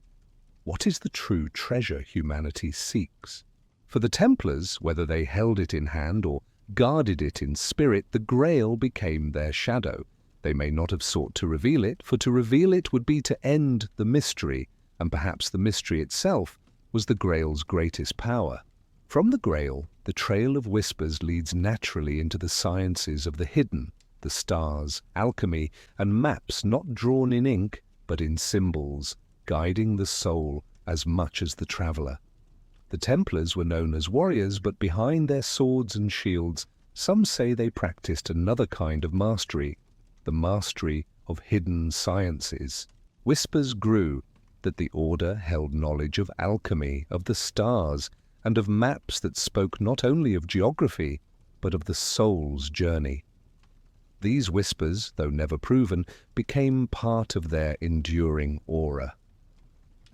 What is the true treasure humanity seeks? For the Templars, whether they held it in hand or guarded it in spirit, the Grail became their shadow. They may not have sought to reveal it, for to reveal it would be to end the mystery, and perhaps the mystery itself was the Grail's greatest power. From the Grail, the trail of whispers leads naturally into the sciences of the hidden, the stars, alchemy, and maps not drawn in ink, but in symbols, guiding the soul as much as the traveler. The Templars were known as warriors, but behind their swords and shields, some say they practiced another kind of mastery, the mastery of hidden sciences. Whispers grew that the Order held knowledge of alchemy, of the stars, and of maps that spoke not only of geography, but of the soul's journey. These whispers, though never proven, became part of their enduring aura.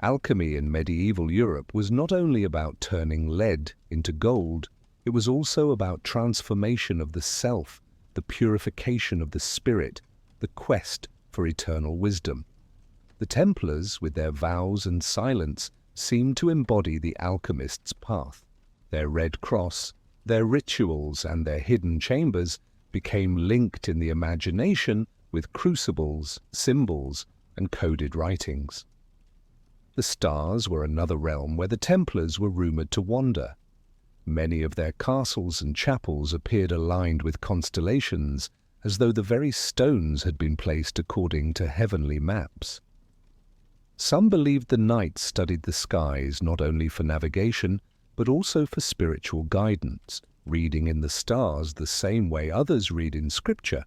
Alchemy in medieval Europe was not only about turning lead into gold, it was also about transformation of the self, the purification of the spirit, the quest for eternal wisdom. The Templars, with their vows and silence, seemed to embody the alchemist's path. Their red cross, their rituals, and their hidden chambers became linked in the imagination with crucibles, symbols, and coded writings. The stars were another realm where the Templars were rumoured to wander. Many of their castles and chapels appeared aligned with constellations, as though the very stones had been placed according to heavenly maps. Some believed the knights studied the skies not only for navigation, but also for spiritual guidance, reading in the stars the same way others read in scripture.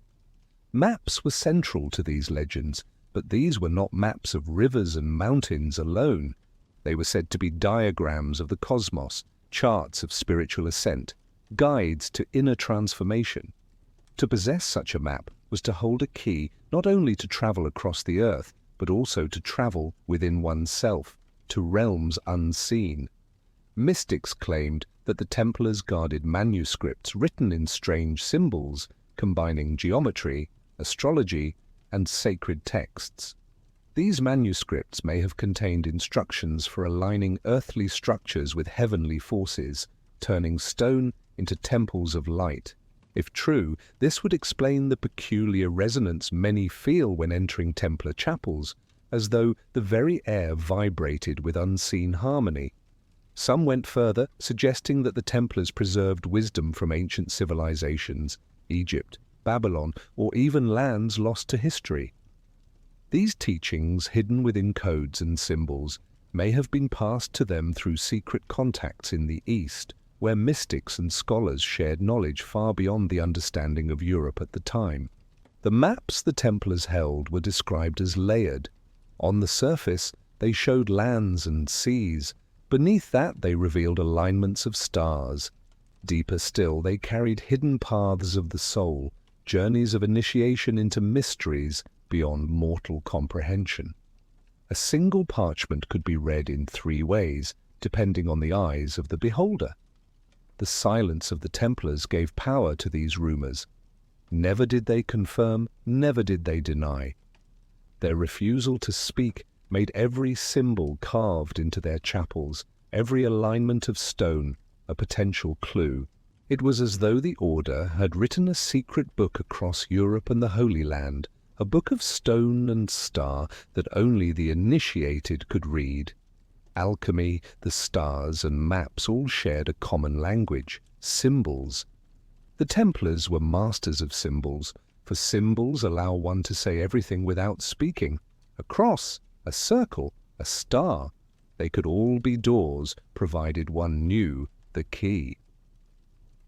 Maps were central to these legends, but these were not maps of rivers and mountains alone. They were said to be diagrams of the cosmos, charts of spiritual ascent, guides to inner transformation. To possess such a map was to hold a key not only to travel across the earth, but also to travel within oneself, to realms unseen. Mystics claimed that the Templars guarded manuscripts written in strange symbols, combining geometry, astrology, and sacred texts. These manuscripts may have contained instructions for aligning earthly structures with heavenly forces, turning stone into temples of light. If true, this would explain the peculiar resonance many feel when entering Templar chapels, as though the very air vibrated with unseen harmony. Some went further, suggesting that the Templars preserved wisdom from ancient civilizations, Egypt, Babylon, or even lands lost to history. These teachings, hidden within codes and symbols, may have been passed to them through secret contacts in the East, where mystics and scholars shared knowledge far beyond the understanding of Europe at the time. The maps the Templars held were described as layered. On the surface, they showed lands and seas. Beneath that, they revealed alignments of stars. Deeper still, they carried hidden paths of the soul, journeys of initiation into mysteries beyond mortal comprehension. A single parchment could be read in 3 ways, depending on the eyes of the beholder. The silence of the Templars gave power to these rumors. Never did they confirm, never did they deny. Their refusal to speak made every symbol carved into their chapels, every alignment of stone, a potential clue. It was as though the Order had written a secret book across Europe and the Holy Land, a book of stone and star that only the initiated could read. Alchemy, the stars, and maps all shared a common language, symbols. The Templars were masters of symbols, for symbols allow one to say everything without speaking. A cross, a circle, a star. They could all be doors, provided one knew the key.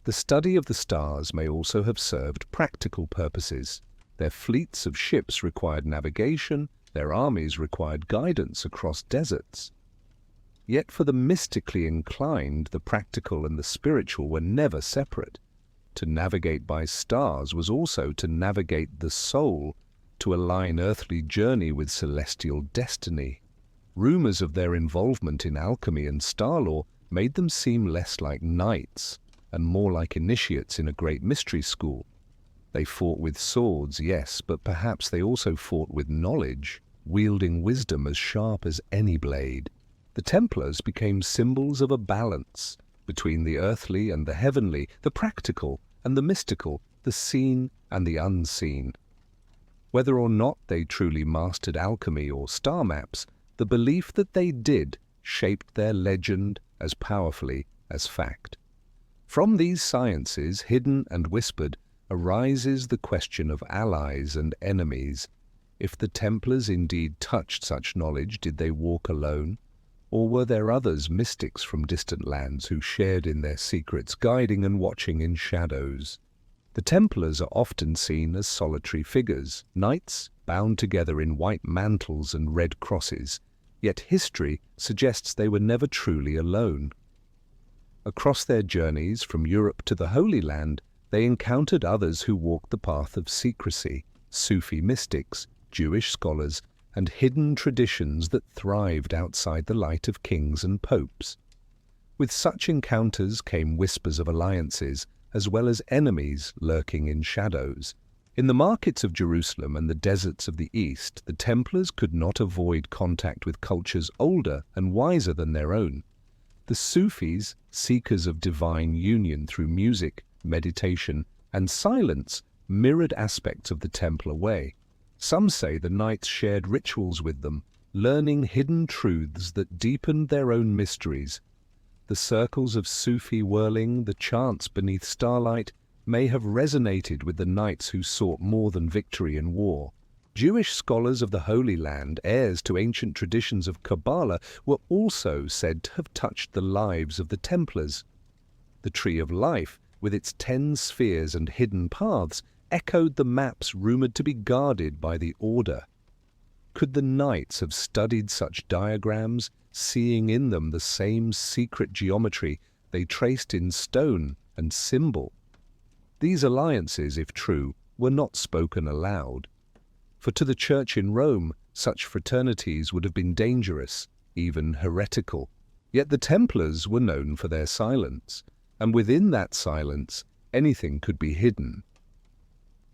The study of the stars may also have served practical purposes. Their fleets of ships required navigation, their armies required guidance across deserts. Yet for the mystically inclined, the practical and the spiritual were never separate. To navigate by stars was also to navigate the soul, to align earthly journey with celestial destiny. Rumors of their involvement in alchemy and star lore made them seem less like knights and more like initiates in a great mystery school. They fought with swords, yes, but perhaps they also fought with knowledge, wielding wisdom as sharp as any blade. The Templars became symbols of a balance between the earthly and the heavenly, the practical and the mystical, the seen and the unseen. Whether or not they truly mastered alchemy or star maps, the belief that they did shaped their legend as powerfully as fact. From these sciences, hidden and whispered, arises the question of allies and enemies. If the Templars indeed touched such knowledge, did they walk alone? Or were there others, mystics from distant lands, who shared in their secrets, guiding and watching in shadows? The Templars are often seen as solitary figures, knights bound together in white mantles and red crosses, yet history suggests they were never truly alone. Across their journeys from Europe to the Holy Land, they encountered others who walked the path of secrecy, Sufi mystics, Jewish scholars, and hidden traditions that thrived outside the light of kings and popes. With such encounters came whispers of alliances, as well as enemies lurking in shadows. In the markets of Jerusalem and the deserts of the East, the Templars could not avoid contact with cultures older and wiser than their own. The Sufis, seekers of divine union through music, meditation, and silence, mirrored aspects of the Templar way. Some say the Knights shared rituals with them, learning hidden truths that deepened their own mysteries. The circles of Sufi whirling, the chants beneath starlight, may have resonated with the knights who sought more than victory in war. Jewish scholars of the Holy Land, heirs to ancient traditions of Kabbalah, were also said to have touched the lives of the Templars. The Tree of Life, with its 10 spheres and hidden paths, echoed the maps rumored to be guarded by the Order. Could the knights have studied such diagrams, seeing in them the same secret geometry they traced in stone and symbol? These alliances, if true, were not spoken aloud. For to the Church in Rome, such fraternities would have been dangerous, even heretical. Yet the Templars were known for their silence, and within that silence, anything could be hidden.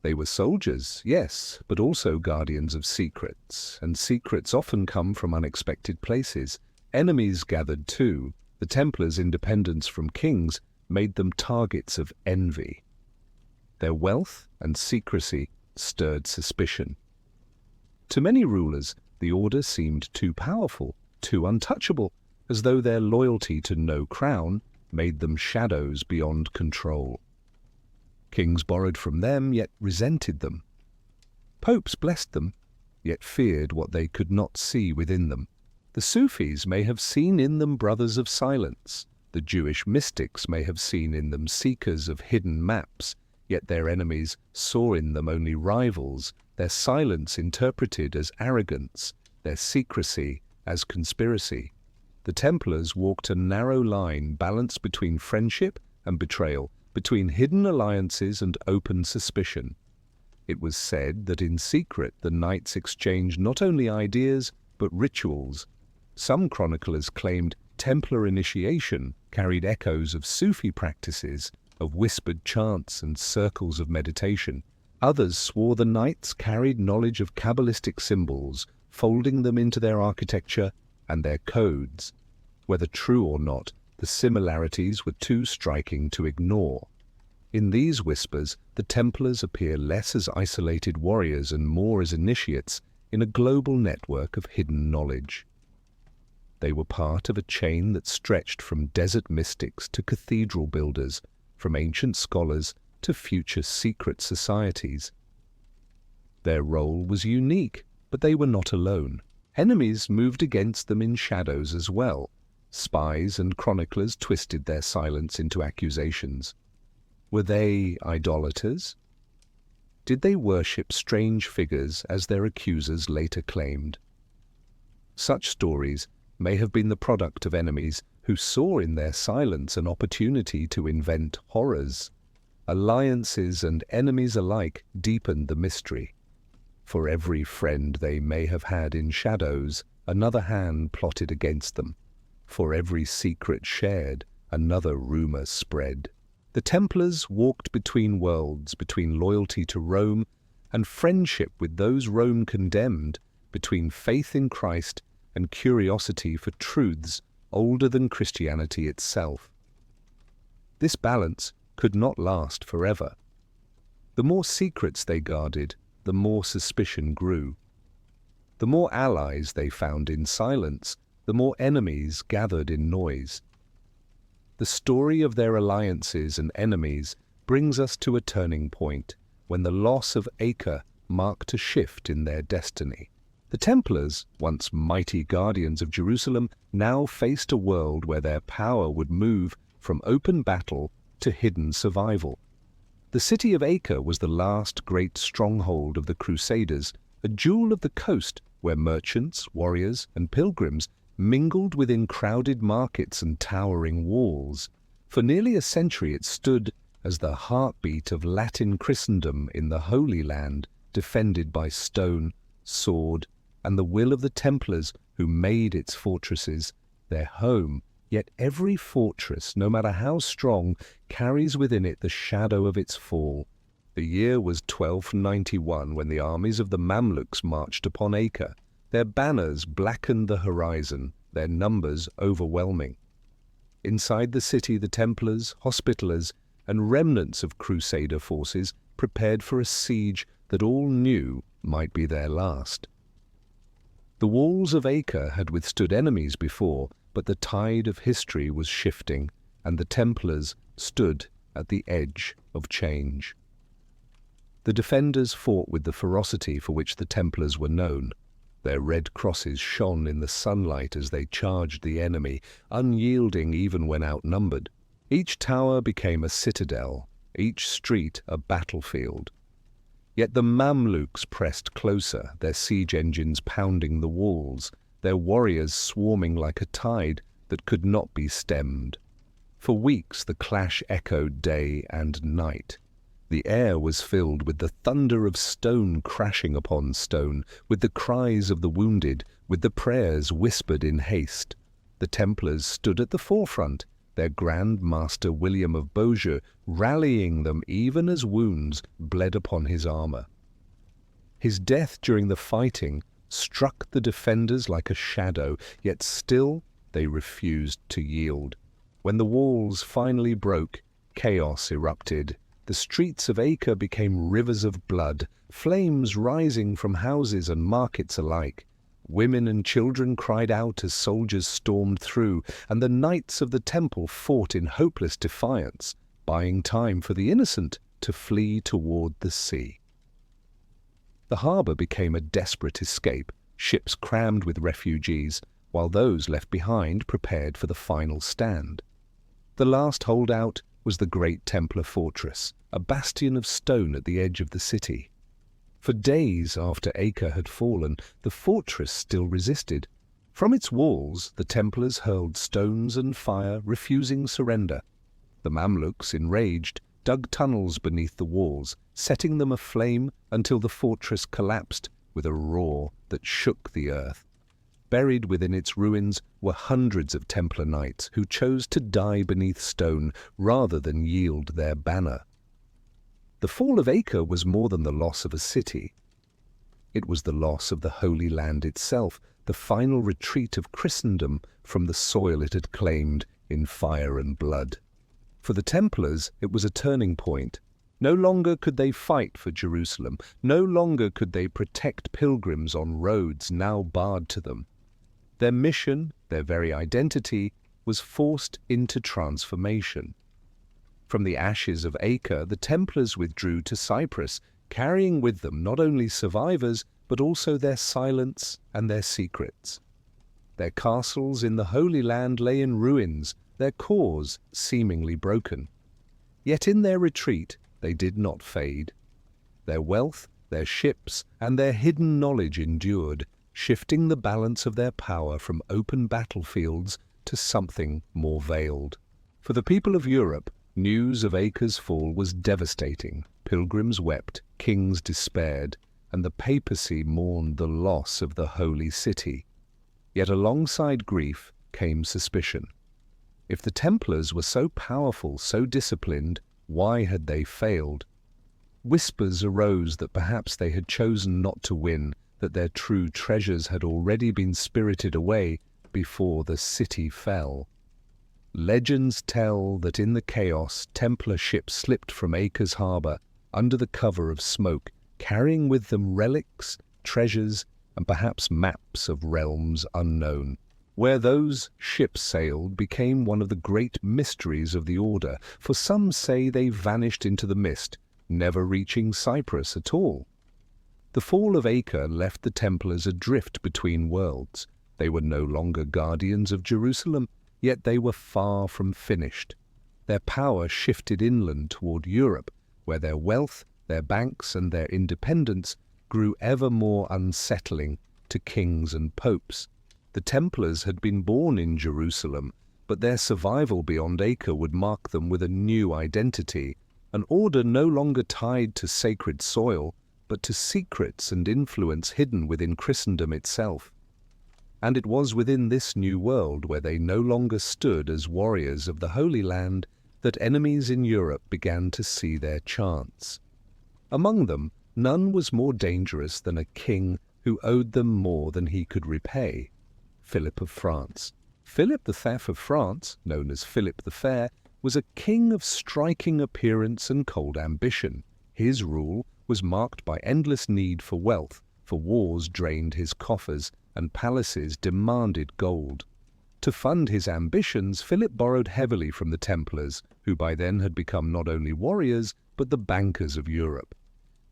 They were soldiers, yes, but also guardians of secrets, and secrets often come from unexpected places. Enemies gathered too. The Templars' independence from kings made them targets of envy. Their wealth and secrecy stirred suspicion. To many rulers, the Order seemed too powerful, too untouchable, as though their loyalty to no crown made them shadows beyond control. Kings borrowed from them, yet resented them. Popes blessed them, yet feared what they could not see within them. The Sufis may have seen in them brothers of silence. The Jewish mystics may have seen in them seekers of hidden maps, yet their enemies saw in them only rivals, their silence interpreted as arrogance, their secrecy as conspiracy. The Templars walked a narrow line balanced between friendship and betrayal, between hidden alliances and open suspicion. It was said that in secret the knights exchanged not only ideas but rituals. Some chroniclers claimed Templar initiation carried echoes of Sufi practices, of whispered chants and circles of meditation. Others swore the knights carried knowledge of Kabbalistic symbols, folding them into their architecture and their codes. Whether true or not, the similarities were too striking to ignore. In these whispers, the Templars appear less as isolated warriors and more as initiates in a global network of hidden knowledge. They were part of a chain that stretched from desert mystics to cathedral builders, from ancient scholars to future secret societies. Their role was unique, but they were not alone. Enemies moved against them in shadows as well. Spies and chroniclers twisted their silence into accusations. Were they idolaters? Did they worship strange figures as their accusers later claimed? Such stories may have been the product of enemies who saw in their silence an opportunity to invent horrors. Alliances and enemies alike deepened the mystery. For every friend they may have had in shadows, another hand plotted against them. For every secret shared, another rumor spread. The Templars walked between worlds, between loyalty to Rome and friendship with those Rome condemned, between faith in Christ and curiosity for truths older than Christianity itself. This balance could not last forever. The more secrets they guarded, the more suspicion grew. The more allies they found in silence, the more enemies gathered in noise. The story of their alliances and enemies brings us to a turning point, when the loss of Acre marked a shift in their destiny. The Templars, once mighty guardians of Jerusalem, now faced a world where their power would move from open battle to hidden survival. The city of Acre was the last great stronghold of the Crusaders, a jewel of the coast where merchants, warriors, and pilgrims mingled within crowded markets and towering walls. For nearly a century it stood as the heartbeat of Latin Christendom in the Holy Land, defended by stone, sword, and the will of the Templars who made its fortresses their home. Yet every fortress, no matter how strong, carries within it the shadow of its fall. The year was 1291 when the armies of the Mamluks marched upon Acre. Their banners blackened the horizon, their numbers overwhelming. Inside the city, the Templars, Hospitallers, and remnants of Crusader forces prepared for a siege that all knew might be their last. The walls of Acre had withstood enemies before, but the tide of history was shifting, and the Templars stood at the edge of change. The defenders fought with the ferocity for which the Templars were known. Their red crosses shone in the sunlight as they charged the enemy, unyielding even when outnumbered. Each tower became a citadel, each street a battlefield. Yet the Mamluks pressed closer, their siege engines pounding the walls, their warriors swarming like a tide that could not be stemmed. For weeks the clash echoed day and night. The air was filled with the thunder of stone crashing upon stone, with the cries of the wounded, with the prayers whispered in haste. The Templars stood at the forefront, their Grand Master William of Beaujeu rallying them even as wounds bled upon his armor. His death during the fighting struck the defenders like a shadow, yet still they refused to yield. When the walls finally broke, chaos erupted. The streets of Acre became rivers of blood, flames rising from houses and markets alike. Women and children cried out as soldiers stormed through, and the Knights of the Temple fought in hopeless defiance, buying time for the innocent to flee toward the sea. The harbour became a desperate escape, ships crammed with refugees, while those left behind prepared for the final stand. The last holdout was the great Templar fortress, a bastion of stone at the edge of the city. For days after Acre had fallen, the fortress still resisted. From its walls, the Templars hurled stones and fire, refusing surrender. The Mamluks, enraged, dug tunnels beneath the walls, setting them aflame until the fortress collapsed with a roar that shook the earth. Buried within its ruins were hundreds of Templar knights who chose to die beneath stone rather than yield their banner. The fall of Acre was more than the loss of a city. It was the loss of the Holy Land itself, the final retreat of Christendom from the soil it had claimed in fire and blood. For the Templars, it was a turning point. No longer could they fight for Jerusalem. No longer could they protect pilgrims on roads now barred to them. Their mission, their very identity, was forced into transformation. From the ashes of Acre, the Templars withdrew to Cyprus, carrying with them not only survivors, but also their silence and their secrets. Their castles in the Holy Land lay in ruins, their cores seemingly broken. Yet in their retreat, they did not fade. Their wealth, their ships, and their hidden knowledge endured, shifting the balance of their power from open battlefields to something more veiled. For the people of Europe, news of Acre's fall was devastating. Pilgrims wept, kings despaired, and the papacy mourned the loss of the holy city. Yet alongside grief came suspicion. If the Templars were so powerful, so disciplined, why had they failed? Whispers arose that perhaps they had chosen not to win, that their true treasures had already been spirited away before the city fell. Legends tell that in the chaos, Templar ships slipped from Acre's harbour under the cover of smoke, carrying with them relics, treasures, and perhaps maps of realms unknown. Where those ships sailed became one of the great mysteries of the Order, for some say they vanished into the mist, never reaching Cyprus at all. The fall of Acre left the Templars adrift between worlds. They were no longer guardians of Jerusalem, yet they were far from finished. Their power shifted inland toward Europe, where their wealth, their banks, and their independence grew ever more unsettling to kings and popes. The Templars had been born in Jerusalem, but their survival beyond Acre would mark them with a new identity, an order no longer tied to sacred soil, but to secrets and influence hidden within Christendom itself. And it was within this new world, where they no longer stood as warriors of the Holy Land, that enemies in Europe began to see their chance. Among them, none was more dangerous than a king who owed them more than he could repay: Philip of France. Philip the Thef of France, known as Philip the Fair, was a king of striking appearance and cold ambition. His rule was marked by endless need for wealth, for wars drained his coffers and palaces demanded gold. To fund his ambitions, Philip borrowed heavily from the Templars, who by then had become not only warriors, but the bankers of Europe.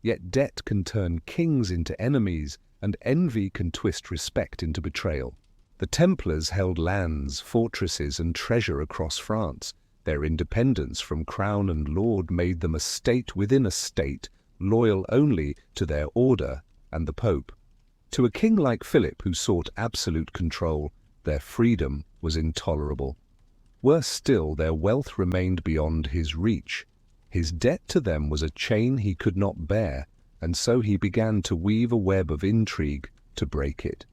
Yet debt can turn kings into enemies, and envy can twist respect into betrayal. The Templars held lands, fortresses, and treasure across France. Their independence from crown and lord made them a state within a state, loyal only to their order and the Pope. To a king like Philip, who sought absolute control, their freedom was intolerable. Worse still, their wealth remained beyond his reach. His debt to them was a chain he could not bear, and so he began to weave a web of intrigue to break it.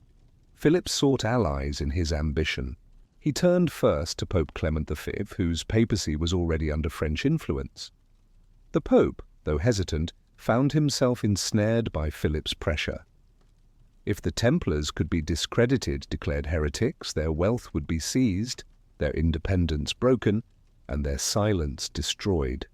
Philip sought allies in his ambition. He turned first to Pope Clement V, whose papacy was already under French influence. The Pope, though hesitant, found himself ensnared by Philip's pressure. If the Templars could be discredited, declared heretics, their wealth would be seized, their independence broken, and their silence destroyed.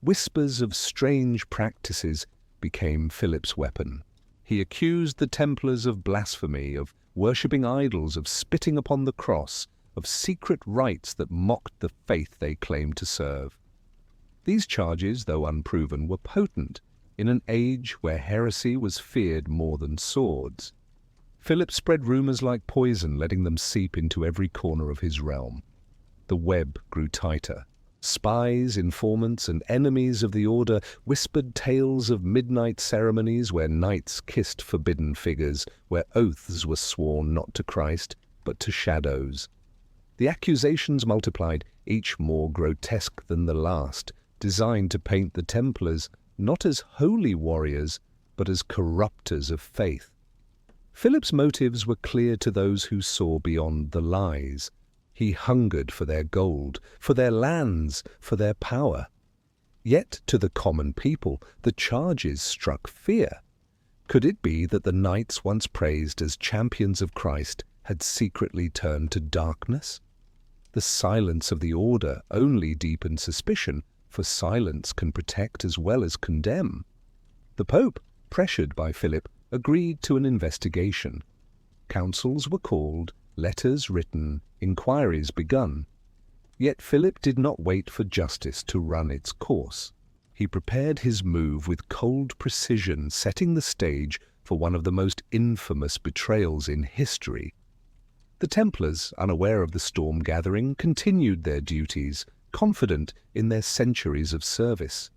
Whispers of strange practices became Philip's weapon. He accused the Templars of blasphemy, of worshipping idols, of spitting upon the cross, of secret rites that mocked the faith they claimed to serve. These charges, though unproven, were potent in an age where heresy was feared more than swords. Philip spread rumors like poison, letting them seep into every corner of his realm. The web grew tighter. Spies, informants, and enemies of the order whispered tales of midnight ceremonies where knights kissed forbidden figures, where oaths were sworn not to Christ, but to shadows. The accusations multiplied, each more grotesque than the last, designed to paint the Templars not as holy warriors, but as corrupters of faith. Philip's motives were clear to those who saw beyond the lies. He hungered for their gold, for their lands, for their power. Yet to the common people, the charges struck fear. Could it be that the knights once praised as champions of Christ had secretly turned to darkness? The silence of the order only deepened suspicion, for silence can protect as well as condemn. The Pope, pressured by Philip, agreed to an investigation. Councils were called, letters written, inquiries begun. Yet Philip did not wait for justice to run its course. He prepared his move with cold precision, setting the stage for one of the most infamous betrayals in history. The Templars, unaware of the storm gathering, continued their duties, confident in their centuries of service.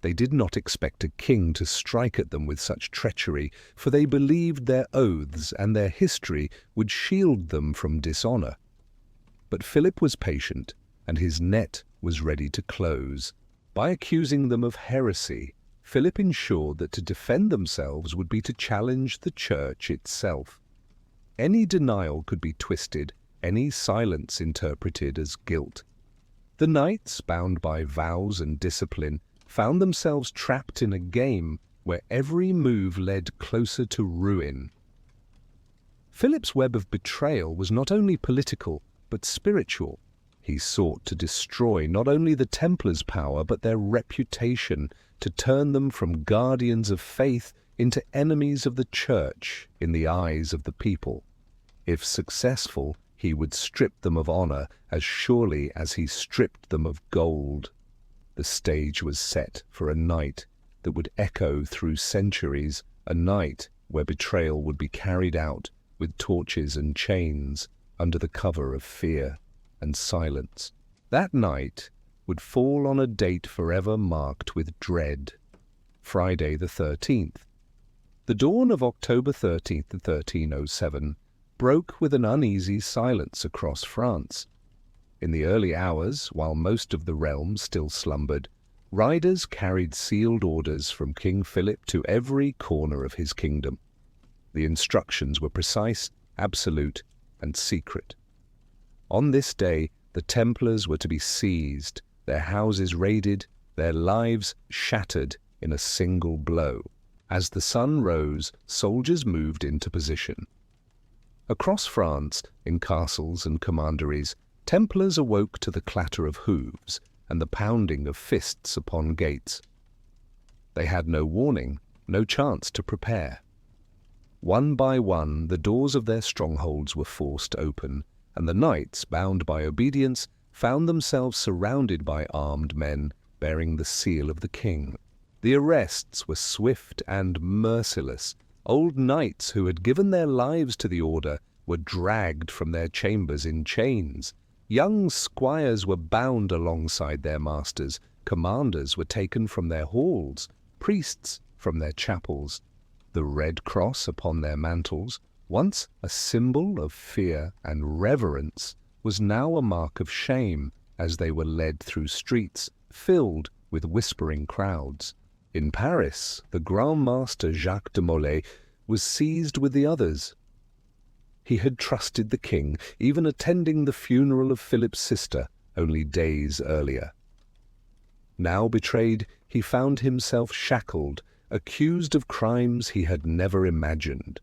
They did not expect a king to strike at them with such treachery, for they believed their oaths and their history would shield them from dishonor. But Philip was patient, and his net was ready to close. By accusing them of heresy, Philip ensured that to defend themselves would be to challenge the Church itself. Any denial could be twisted, any silence interpreted as guilt. The knights, bound by vows and discipline, found themselves trapped in a game where every move led closer to ruin. Philip's web of betrayal was not only political, but spiritual. He sought to destroy not only the Templars' power, but their reputation, to turn them from guardians of faith into enemies of the Church in the eyes of the people. If successful, he would strip them of honor as surely as he stripped them of gold. The stage was set for a night that would echo through centuries, a night where betrayal would be carried out with torches and chains under the cover of fear and silence. That night would fall on a date forever marked with dread: Friday the 13th. The dawn of October 13th, 1307, broke with an uneasy silence across France. In the early hours, while most of the realm still slumbered, riders carried sealed orders from King Philip to every corner of his kingdom. The instructions were precise, absolute, and secret. On this day, the Templars were to be seized, their houses raided, their lives shattered in a single blow. As the sun rose, soldiers moved into position. Across France, in castles and commanderies, Templars awoke to the clatter of hooves and the pounding of fists upon gates. They had no warning, no chance to prepare. One by one, the doors of their strongholds were forced open, and the knights, bound by obedience, found themselves surrounded by armed men bearing the seal of the king. The arrests were swift and merciless. Old knights who had given their lives to the order were dragged from their chambers in chains. Young squires were bound alongside their masters. Commanders were taken from their halls, priests from their chapels. The red cross upon their mantles, once a symbol of fear and reverence, was now a mark of shame as they were led through streets filled with whispering crowds. In Paris, the Grand Master Jacques de Molay was seized with the others. He had trusted the king, even attending the funeral of Philip's sister only days earlier. Now betrayed, he found himself shackled, accused of crimes he had never imagined.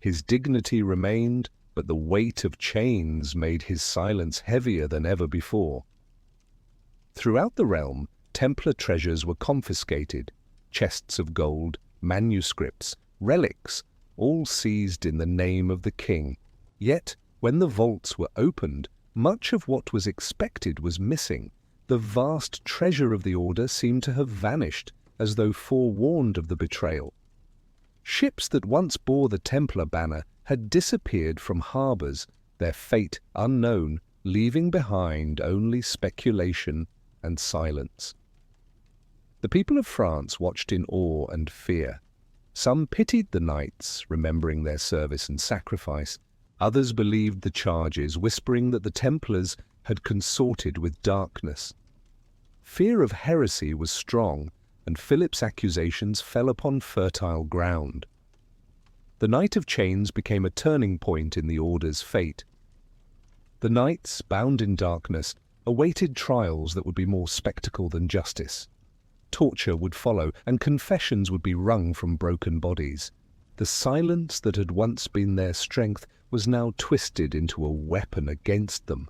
His dignity remained, but the weight of chains made his silence heavier than ever before. Throughout the realm, Templar treasures were confiscated, chests of gold, manuscripts, relics, all seized in the name of the king. Yet, when the vaults were opened, much of what was expected was missing. The vast treasure of the order seemed to have vanished, as though forewarned of the betrayal. Ships that once bore the Templar banner had disappeared from harbours, their fate unknown, leaving behind only speculation and silence. The people of France watched in awe and fear. Some pitied the knights, remembering their service and sacrifice. Others believed the charges, whispering that the Templars had consorted with darkness. Fear of heresy was strong, and Philip's accusations fell upon fertile ground. The Night of Chains became a turning point in the order's fate. The knights, bound in darkness, awaited trials that would be more spectacle than justice. Torture would follow, and confessions would be wrung from broken bodies. The silence that had once been their strength was now twisted into a weapon against them.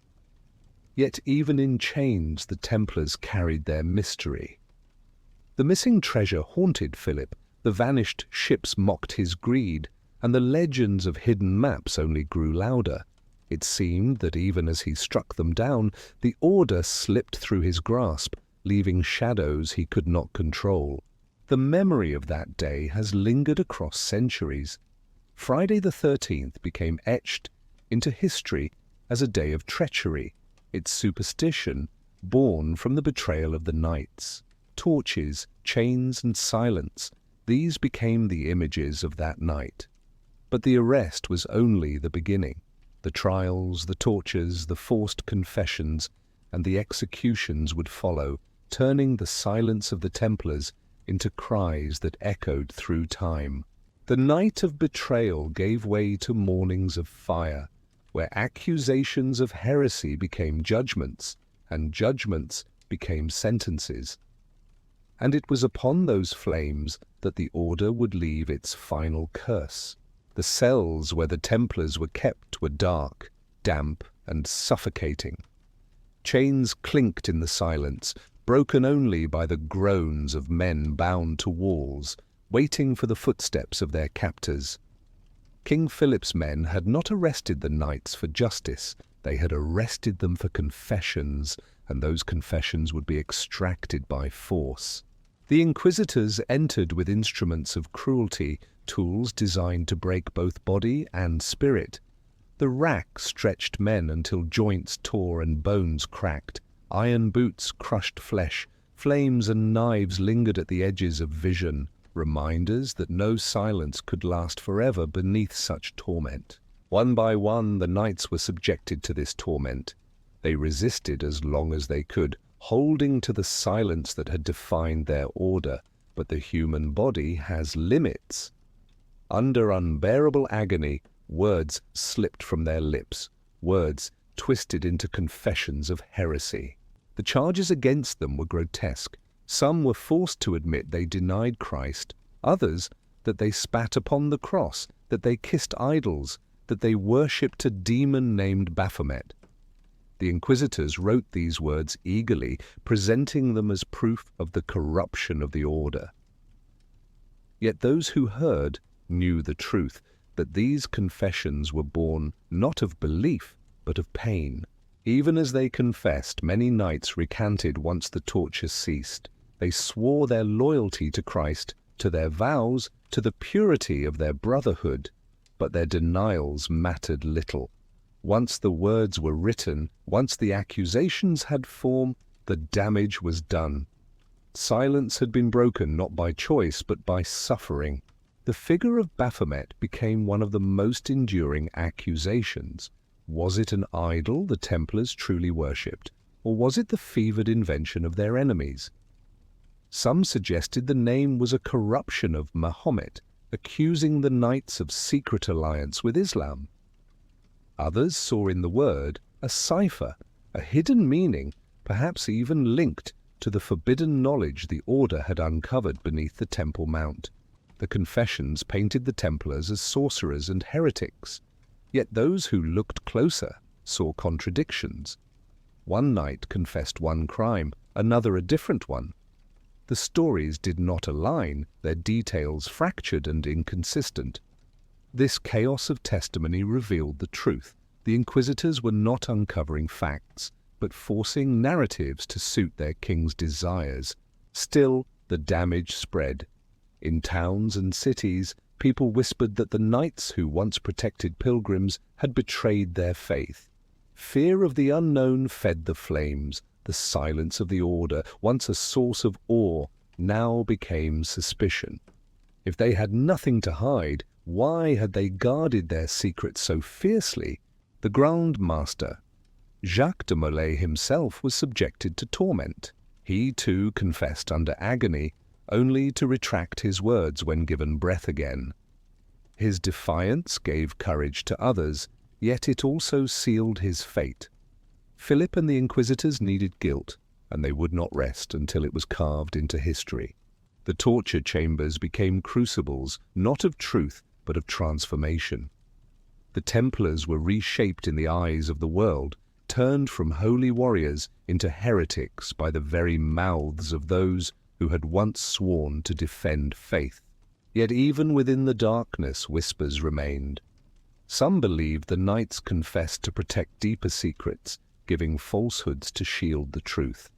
Yet even in chains the Templars carried their mystery. The missing treasure haunted Philip, the vanished ships mocked his greed, and the legends of hidden maps only grew louder. It seemed that even as he struck them down, the order slipped through his grasp, leaving shadows he could not control. The memory of that day has lingered across centuries. Friday the 13th became etched into history as a day of treachery, its superstition born from the betrayal of the knights. Torches, chains, and silence, these became the images of that night. But the arrest was only the beginning. The trials, the tortures, the forced confessions, and the executions would follow, turning the silence of the Templars into cries that echoed through time. The night of betrayal gave way to mornings of fire, where accusations of heresy became judgments, and judgments became sentences. And it was upon those flames that the order would leave its final curse. The cells where the Templars were kept were dark, damp, and suffocating. Chains clinked in the silence, broken only by the groans of men bound to walls, waiting for the footsteps of their captors. King Philip's men had not arrested the knights for justice. They had arrested them for confessions, and those confessions would be extracted by force. The inquisitors entered with instruments of cruelty, tools designed to break both body and spirit. The rack stretched men until joints tore and bones cracked. Iron boots crushed flesh. Flames and knives lingered at the edges of vision, reminders that no silence could last forever beneath such torment. One by one, the knights were subjected to this torment. They resisted as long as they could, holding to the silence that had defined their order. But the human body has limits. Under unbearable agony, words slipped from their lips, words twisted into confessions of heresy. The charges against them were grotesque. Some were forced to admit they denied Christ, others that they spat upon the cross, that they kissed idols, that they worshipped a demon named Baphomet. The inquisitors wrote these words eagerly, presenting them as proof of the corruption of the order. Yet those who heard knew the truth, that these confessions were born not of belief, but of pain. Even as they confessed, many knights recanted once the torture ceased. They swore their loyalty to Christ, to their vows, to the purity of their brotherhood, but their denials mattered little. Once the words were written, once the accusations had form, the damage was done. Silence had been broken not by choice but by suffering. The figure of Baphomet became one of the most enduring accusations. Was it an idol the Templars truly worshipped, or was it the fevered invention of their enemies? Some suggested the name was a corruption of Mahomet, accusing the Knights of secret alliance with Islam. Others saw in the word a cipher, a hidden meaning, perhaps even linked to the forbidden knowledge the order had uncovered beneath the Temple Mount. The confessions painted the Templars as sorcerers and heretics, yet those who looked closer saw contradictions. One knight confessed one crime, another a different one. The stories did not align, their details fractured and inconsistent. This chaos of testimony revealed the truth. The inquisitors were not uncovering facts, but forcing narratives to suit their king's desires. Still, the damage spread. In towns and cities, people whispered that the knights who once protected pilgrims had betrayed their faith. Fear of the unknown fed the flames. The silence of the order, once a source of awe, now became suspicion. If they had nothing to hide, why had they guarded their secrets so fiercely? The Grand Master, Jacques de Molay himself, was subjected to torment. He too confessed under agony, only to retract his words when given breath again. His defiance gave courage to others, yet it also sealed his fate. Philip and the inquisitors needed guilt, and they would not rest until it was carved into history. The torture chambers became crucibles, not of truth, but of transformation. The Templars were reshaped in the eyes of the world, turned from holy warriors into heretics by the very mouths of those who had once sworn to defend faith. Yet even within the darkness whispers remained. Some believed the knights confessed to protect deeper secrets, giving falsehoods to shield the truth.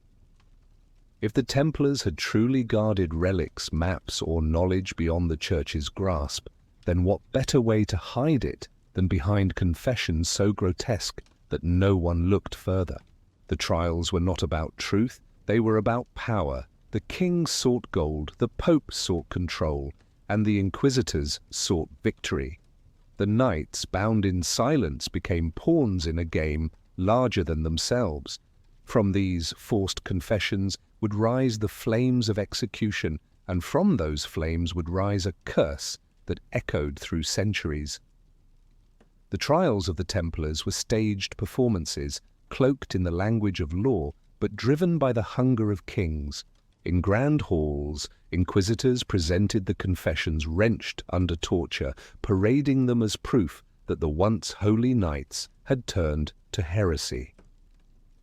If the Templars had truly guarded relics, maps, or knowledge beyond the Church's grasp, then what better way to hide it than behind confessions so grotesque that no one looked further? The trials were not about truth, they were about power. The king sought gold, the Pope sought control, and the inquisitors sought victory. The knights, bound in silence, became pawns in a game larger than themselves. From these forced confessions would rise the flames of execution, and from those flames would rise a curse that echoed through centuries. The trials of the Templars were staged performances, cloaked in the language of law, but driven by the hunger of kings. In grand halls, inquisitors presented the confessions wrenched under torture, parading them as proof that the once holy knights had turned to heresy.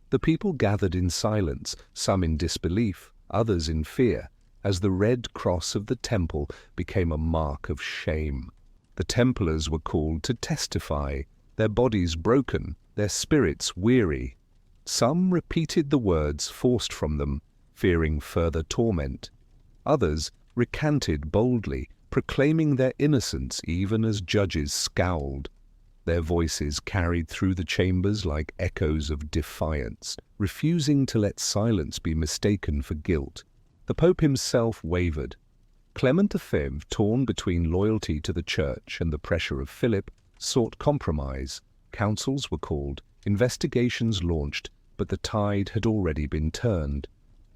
The people gathered in silence, some in disbelief, others in fear, as the red cross of the temple became a mark of shame. The Templars were called to testify, their bodies broken, their spirits weary. Some repeated the words forced from them, fearing further torment. Others recanted boldly, proclaiming their innocence even as judges scowled. Their voices carried through the chambers like echoes of defiance, refusing to let silence be mistaken for guilt. The Pope himself wavered. Clement V, torn between loyalty to the Church and the pressure of Philip, sought compromise. Councils were called, investigations launched, but the tide had already been turned.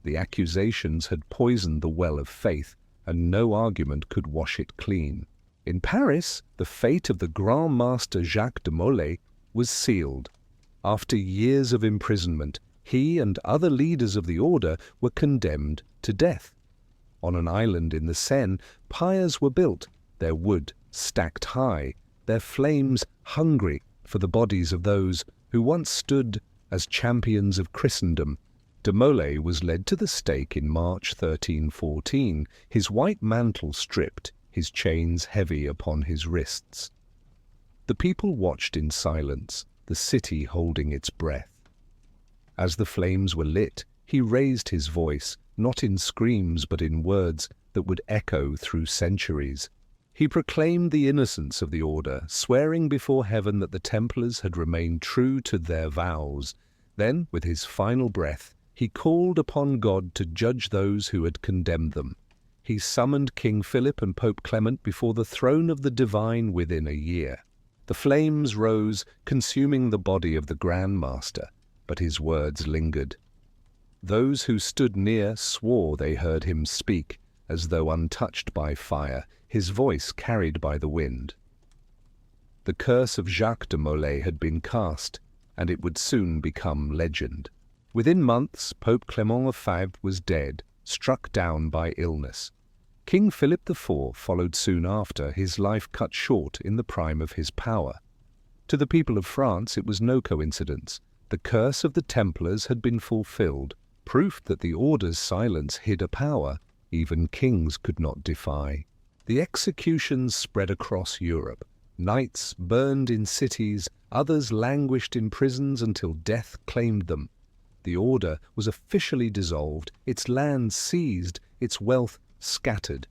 The accusations had poisoned the well of faith, and no argument could wash it clean. In Paris, the fate of the Grand Master Jacques de Molay was sealed. After years of imprisonment, He and other leaders of the order were condemned to death. On an island in the Seine, pyres were built, their wood stacked high, their flames hungry for the bodies of those who once stood as champions of Christendom. De Molay was led to the stake in March 1314, his white mantle stripped, his chains heavy upon his wrists. The people watched in silence, the city holding its breath. As the flames were lit, he raised his voice, not in screams but in words that would echo through centuries. He proclaimed the innocence of the order, swearing before heaven that the Templars had remained true to their vows. Then, with his final breath, he called upon God to judge those who had condemned them. He summoned King Philip and Pope Clement before the throne of the divine within a year. The flames rose, consuming the body of the Grand Master, but his words lingered. Those who stood near swore they heard him speak, as though untouched by fire, his voice carried by the wind. The curse of Jacques de Molay had been cast, and it would soon become legend. Within months, Pope Clement V was dead, struck down by illness. King Philip IV followed soon after, his life cut short in the prime of his power. To the people of France it was no coincidence. The curse of the Templars had been fulfilled, proof that the order's silence hid a power even kings could not defy. The executions spread across Europe. Knights burned in cities, others languished in prisons until death claimed them. The order was officially dissolved, its lands seized, its wealth scattered.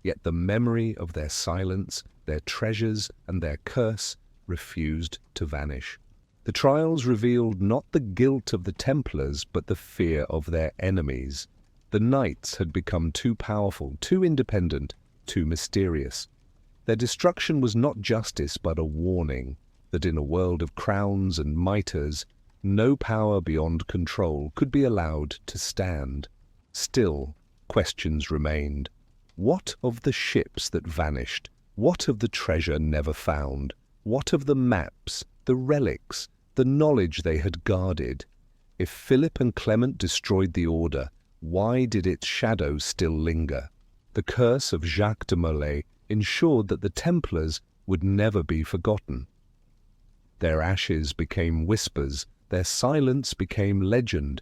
Yet the memory of their silence, their treasures, and their curse refused to vanish. The trials revealed not the guilt of the Templars, but the fear of their enemies. The knights had become too powerful, too independent, too mysterious. Their destruction was not justice, but a warning that in a world of crowns and mitres, no power beyond control could be allowed to stand. Still, questions remained. What of the ships that vanished? What of the treasure never found? What of the maps, the relics, the knowledge they had guarded? If Philip and Clement destroyed the order, why did its shadow still linger? The curse of Jacques de Molay ensured that the Templars would never be forgotten. Their ashes became whispers, their silence became legend.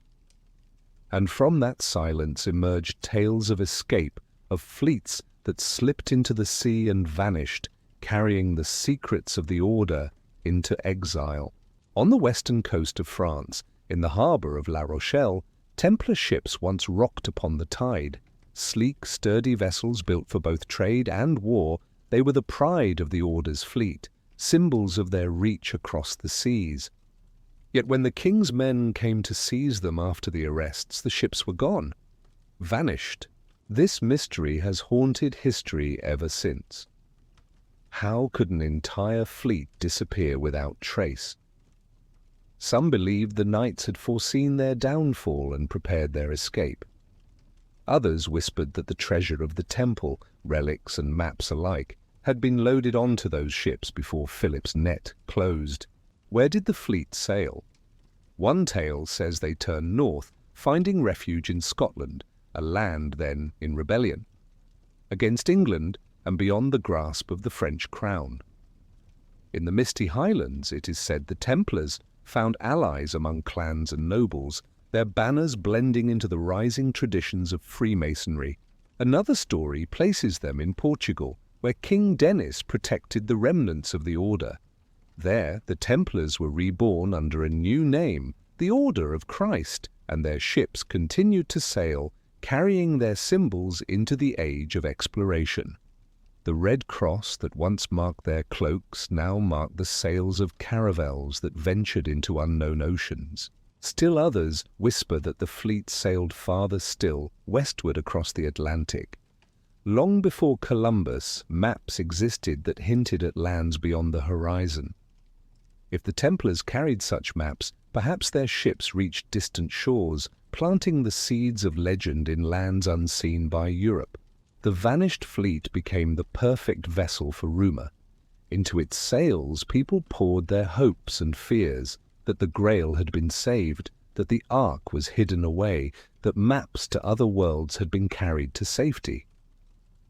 And from that silence emerged tales of escape, of fleets that slipped into the sea and vanished, carrying the secrets of the order into exile. On the western coast of France, in the harbour of La Rochelle, Templar ships once rocked upon the tide. Sleek, sturdy vessels built for both trade and war, they were the pride of the order's fleet, symbols of their reach across the seas. Yet when the king's men came to seize them after the arrests, the ships were gone, vanished. This mystery has haunted history ever since. How could an entire fleet disappear without trace? Some believed the knights had foreseen their downfall and prepared their escape. Others whispered that the treasure of the temple, relics and maps alike, had been loaded onto those ships before Philip's net closed. Where did the fleet sail? One tale says they turned north, finding refuge in Scotland, a land then in rebellion, against England and beyond the grasp of the French crown. In the misty Highlands, it is said the Templars found allies among clans and nobles, their banners blending into the rising traditions of Freemasonry. Another story places them in Portugal, where King Denis protected the remnants of the order. There, the Templars were reborn under a new name, the Order of Christ, and their ships continued to sail, carrying their symbols into the age of exploration. The red cross that once marked their cloaks now marked the sails of caravels that ventured into unknown oceans. Still others whisper that the fleet sailed farther still, westward across the Atlantic. Long before Columbus, maps existed that hinted at lands beyond the horizon. If the Templars carried such maps, perhaps their ships reached distant shores, planting the seeds of legend in lands unseen by Europe. The vanished fleet became the perfect vessel for rumor. Into its sails people poured their hopes and fears that the Grail had been saved, that the Ark was hidden away, that maps to other worlds had been carried to safety.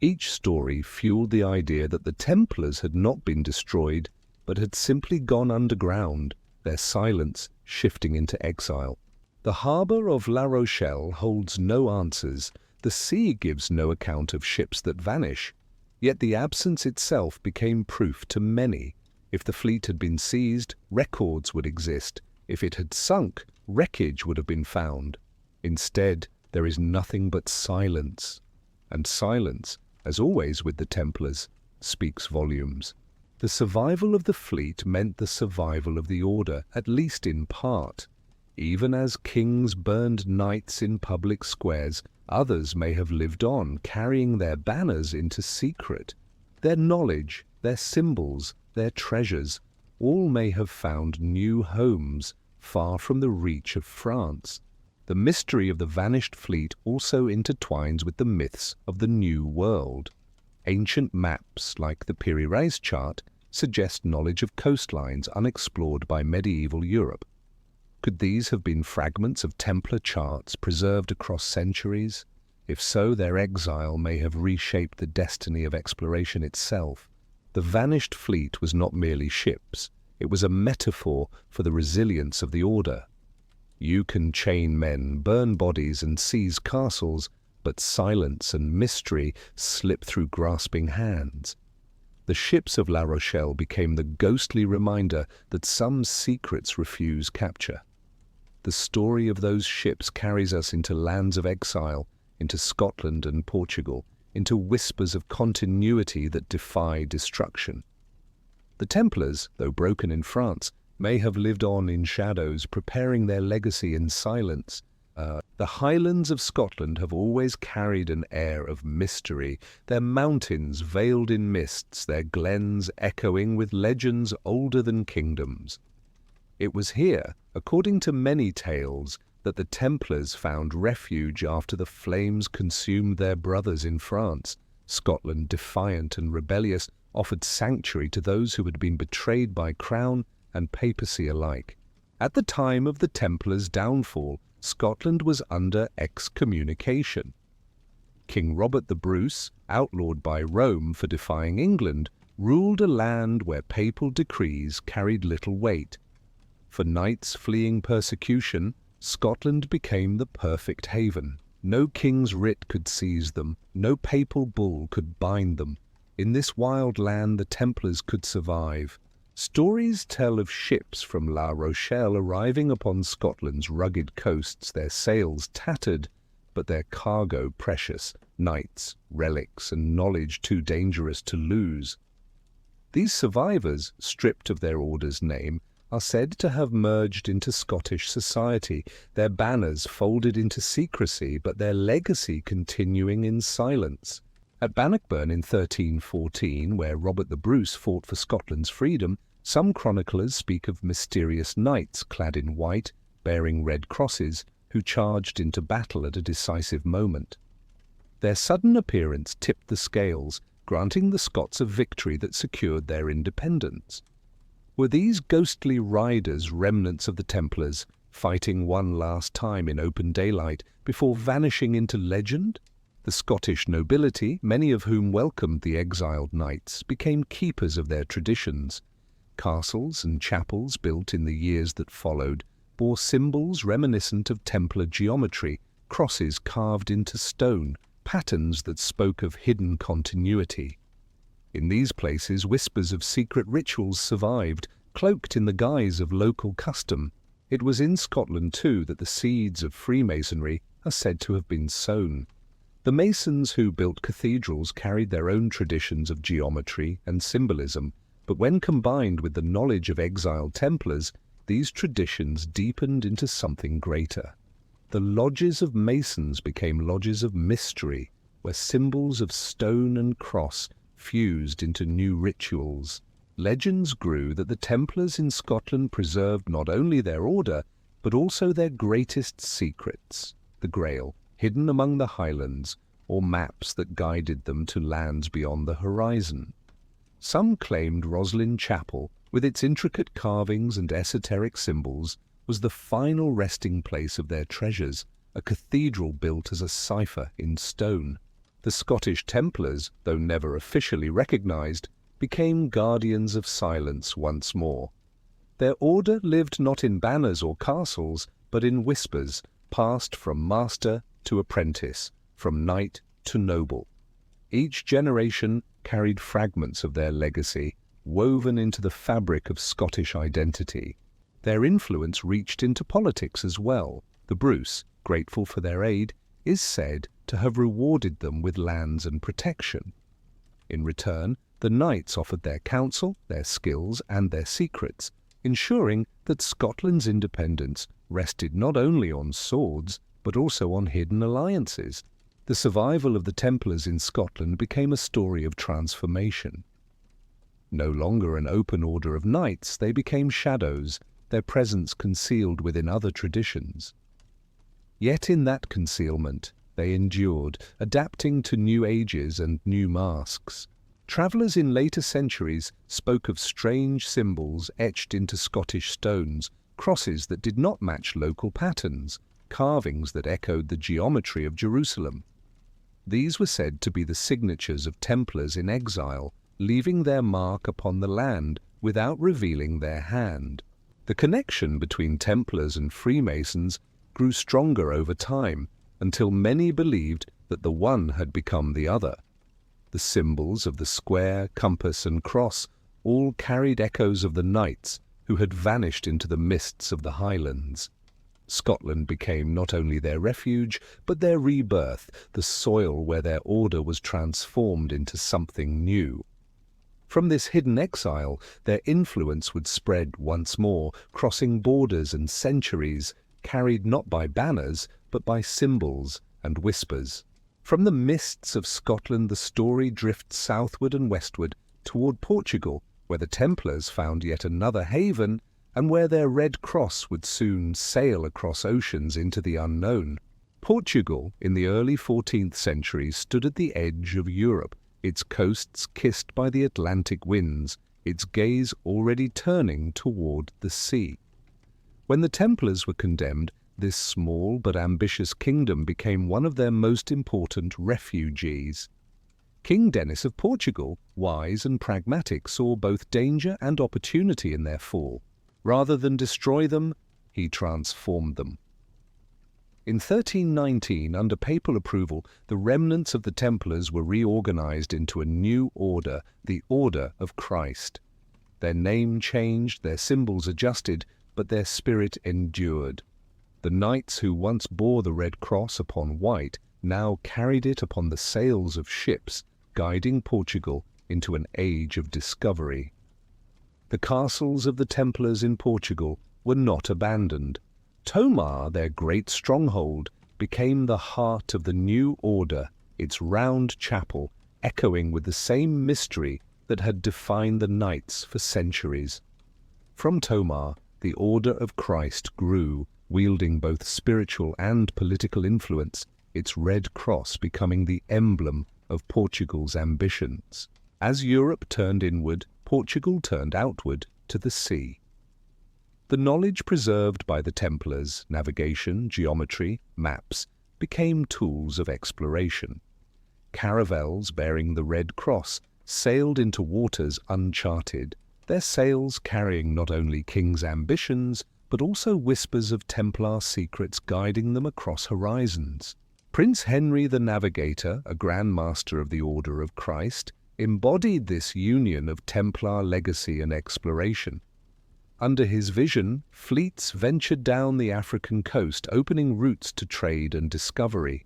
Each story fueled the idea that the Templars had not been destroyed, but had simply gone underground, their silence shifting into exile. The harbour of La Rochelle holds no answers. The sea gives no account of ships that vanish. Yet the absence itself became proof to many. If the fleet had been seized, records would exist. If it had sunk, wreckage would have been found. Instead, there is nothing but silence. And silence, as always with the Templars, speaks volumes. The survival of the fleet meant the survival of the Order, at least in part. Even as kings burned knights in public squares, others may have lived on, carrying their banners into secret. Their knowledge, their symbols, their treasures, all may have found new homes, far from the reach of France. The mystery of the vanished fleet also intertwines with the myths of the New World. Ancient maps, like the Piri-Reis chart, suggest knowledge of coastlines unexplored by medieval Europe. Could these have been fragments of Templar charts preserved across centuries? If so, their exile may have reshaped the destiny of exploration itself. The vanished fleet was not merely ships. It was a metaphor for the resilience of the Order. You can chain men, burn bodies, and seize castles, but silence and mystery slip through grasping hands. The ships of La Rochelle became the ghostly reminder that some secrets refuse capture. The story of those ships carries us into lands of exile, into Scotland and Portugal, into whispers of continuity that defy destruction. The Templars, though broken in France, may have lived on in shadows, preparing their legacy in silence. The Highlands of Scotland have always carried an air of mystery, their mountains veiled in mists, their glens echoing with legends older than kingdoms. It was here, according to many tales, that the Templars found refuge after the flames consumed their brothers in France. Scotland, defiant and rebellious, offered sanctuary to those who had been betrayed by crown and papacy alike. At the time of the Templars' downfall, Scotland was under excommunication. King Robert the Bruce, outlawed by Rome for defying England, ruled a land where papal decrees carried little weight. For knights fleeing persecution, Scotland became the perfect haven. No king's writ could seize them, no papal bull could bind them. In this wild land the Templars could survive. Stories tell of ships from La Rochelle arriving upon Scotland's rugged coasts, their sails tattered, but their cargo precious, knights, relics, and knowledge too dangerous to lose. These survivors, stripped of their order's name, are said to have merged into Scottish society, their banners folded into secrecy, but their legacy continuing in silence. At Bannockburn in 1314, where Robert the Bruce fought for Scotland's freedom, some chroniclers speak of mysterious knights clad in white, bearing red crosses, who charged into battle at a decisive moment. Their sudden appearance tipped the scales, granting the Scots a victory that secured their independence. Were these ghostly riders remnants of the Templars, fighting one last time in open daylight before vanishing into legend? The Scottish nobility, many of whom welcomed the exiled knights, became keepers of their traditions. Castles and chapels built in the years that followed bore symbols reminiscent of Templar geometry, crosses carved into stone, patterns that spoke of hidden continuity. In these places, whispers of secret rituals survived, cloaked in the guise of local custom. It was in Scotland, too, that the seeds of Freemasonry are said to have been sown. The masons who built cathedrals carried their own traditions of geometry and symbolism, but when combined with the knowledge of exiled Templars, these traditions deepened into something greater. The lodges of masons became lodges of mystery, where symbols of stone and cross fused into new rituals. Legends grew that the Templars in Scotland preserved not only their order, but also their greatest secrets, the Grail, hidden among the Highlands, or maps that guided them to lands beyond the horizon. Some claimed Roslin Chapel, with its intricate carvings and esoteric symbols, was the final resting place of their treasures, a cathedral built as a cipher in stone. The Scottish Templars, though never officially recognized, became guardians of silence once more. Their order lived not in banners or castles, but in whispers, passed from master to apprentice, from knight to noble. Each generation carried fragments of their legacy, woven into the fabric of Scottish identity. Their influence reached into politics as well. The Bruce, grateful for their aid, is said to have rewarded them with lands and protection. In return, the knights offered their counsel, their skills, and their secrets, ensuring that Scotland's independence rested not only on swords, but also on hidden alliances. The survival of the Templars in Scotland became a story of transformation. No longer an open order of knights, they became shadows, their presence concealed within other traditions. Yet in that concealment, they endured, adapting to new ages and new masks. Travellers in later centuries spoke of strange symbols etched into Scottish stones, crosses that did not match local patterns, carvings that echoed the geometry of Jerusalem. These were said to be the signatures of Templars in exile, leaving their mark upon the land without revealing their hand. The connection between Templars and Freemasons grew stronger over time, until many believed that the one had become the other. The symbols of the square, compass, and cross all carried echoes of the knights who had vanished into the mists of the Highlands. Scotland became not only their refuge, but their rebirth, the soil where their order was transformed into something new. From this hidden exile, their influence would spread once more, crossing borders and centuries, carried not by banners, but by symbols and whispers. From the mists of Scotland the story drifts southward and westward toward Portugal, where the Templars found yet another haven, and where their Red Cross would soon sail across oceans into the unknown. Portugal, in the early 14th century, stood at the edge of Europe, its coasts kissed by the Atlantic winds, its gaze already turning toward the sea. When the Templars were condemned, this small but ambitious kingdom became one of their most important refugees. King Denis of Portugal, wise and pragmatic, saw both danger and opportunity in their fall. Rather than destroy them, he transformed them. In 1319, under papal approval, the remnants of the Templars were reorganized into a new order, the Order of Christ. Their name changed, their symbols adjusted, but their spirit endured. The knights who once bore the Red Cross upon white now carried it upon the sails of ships, guiding Portugal into an age of discovery. The castles of the Templars in Portugal were not abandoned. Tomar, their great stronghold, became the heart of the new order, its round chapel echoing with the same mystery that had defined the knights for centuries. From Tomar, the Order of Christ grew, wielding both spiritual and political influence, its red cross becoming the emblem of Portugal's ambitions. As Europe turned inward, Portugal turned outward to the sea. The knowledge preserved by the Templars, navigation, geometry, maps, became tools of exploration. Caravels bearing the Red Cross sailed into waters uncharted, their sails carrying not only kings' ambitions, but also whispers of Templar secrets guiding them across horizons. Prince Henry the Navigator, a Grand Master of the Order of Christ, embodied this union of Templar legacy and exploration. Under his vision, fleets ventured down the African coast, opening routes to trade and discovery.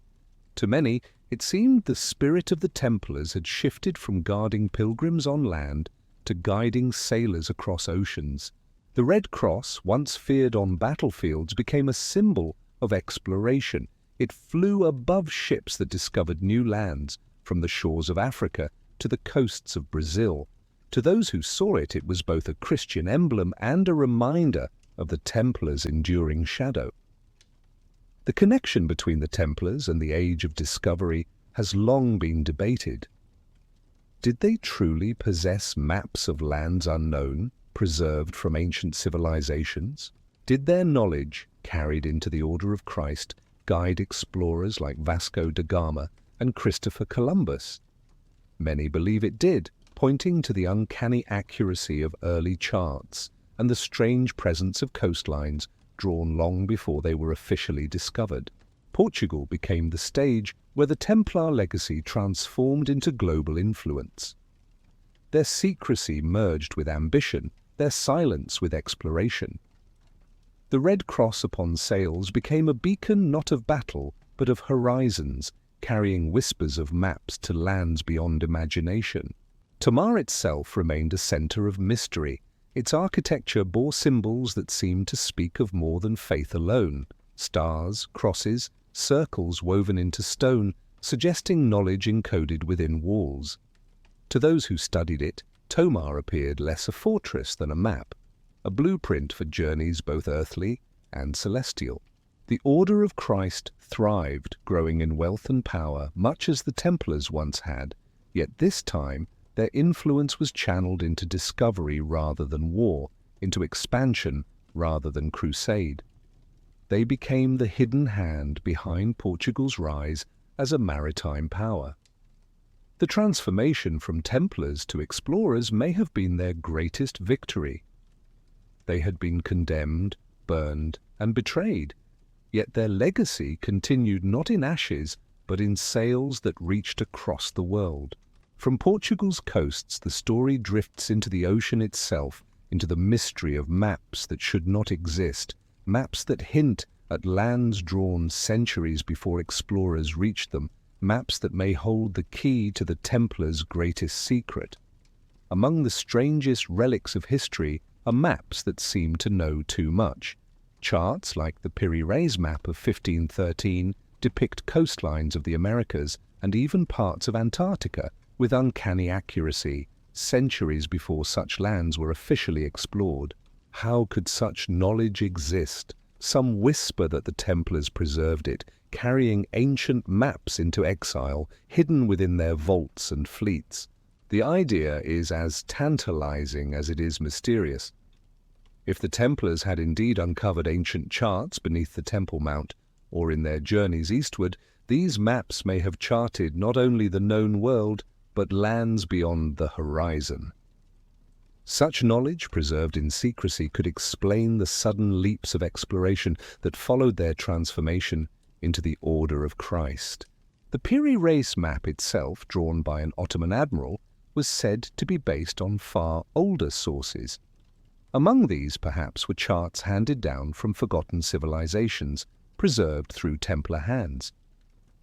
To many, it seemed the spirit of the Templars had shifted from guarding pilgrims on land to guiding sailors across oceans. The Red Cross, once feared on battlefields, became a symbol of exploration. It flew above ships that discovered new lands, from the shores of Africa to the coasts of Brazil. To those who saw it, it was both a Christian emblem and a reminder of the Templars' enduring shadow. The connection between the Templars and the Age of Discovery has long been debated. Did they truly possess maps of lands unknown, preserved from ancient civilizations? Did their knowledge, carried into the Order of Christ, guide explorers like Vasco da Gama and Christopher Columbus? Many believe it did, pointing to the uncanny accuracy of early charts and the strange presence of coastlines drawn long before they were officially discovered. Portugal became the stage where the Templar legacy transformed into global influence. Their secrecy merged with ambition, their silence with exploration. The red cross upon sails became a beacon not of battle, but of horizons, carrying whispers of maps to lands beyond imagination. Tamar itself remained a center of mystery. Its architecture bore symbols that seemed to speak of more than faith alone: stars, crosses, circles woven into stone, suggesting knowledge encoded within walls. To those who studied it, Tomar appeared less a fortress than a map, a blueprint for journeys both earthly and celestial. The Order of Christ thrived, growing in wealth and power, much as the Templars once had, yet this time their influence was channeled into discovery rather than war, into expansion rather than crusade. They became the hidden hand behind Portugal's rise as a maritime power. The transformation from Templars to explorers may have been their greatest victory. They had been condemned, burned, and betrayed, yet their legacy continued not in ashes, but in sails that reached across the world. From Portugal's coasts, the story drifts into the ocean itself, into the mystery of maps that should not exist, maps that hint at lands drawn centuries before explorers reached them, maps that may hold the key to the Templars' greatest secret. Among the strangest relics of history are maps that seem to know too much. Charts like the Piri-Reis map of 1513 depict coastlines of the Americas and even parts of Antarctica with uncanny accuracy, centuries before such lands were officially explored. How could such knowledge exist? Some whisper that the Templars preserved it, carrying ancient maps into exile, hidden within their vaults and fleets. The idea is as tantalizing as it is mysterious. If the Templars had indeed uncovered ancient charts beneath the Temple Mount, or in their journeys eastward, these maps may have charted not only the known world, but lands beyond the horizon. Such knowledge, preserved in secrecy, could explain the sudden leaps of exploration that followed their transformation into the Order of Christ. The Piri-Reis map itself, drawn by an Ottoman admiral, was said to be based on far older sources. Among these, perhaps, were charts handed down from forgotten civilizations, preserved through Templar hands.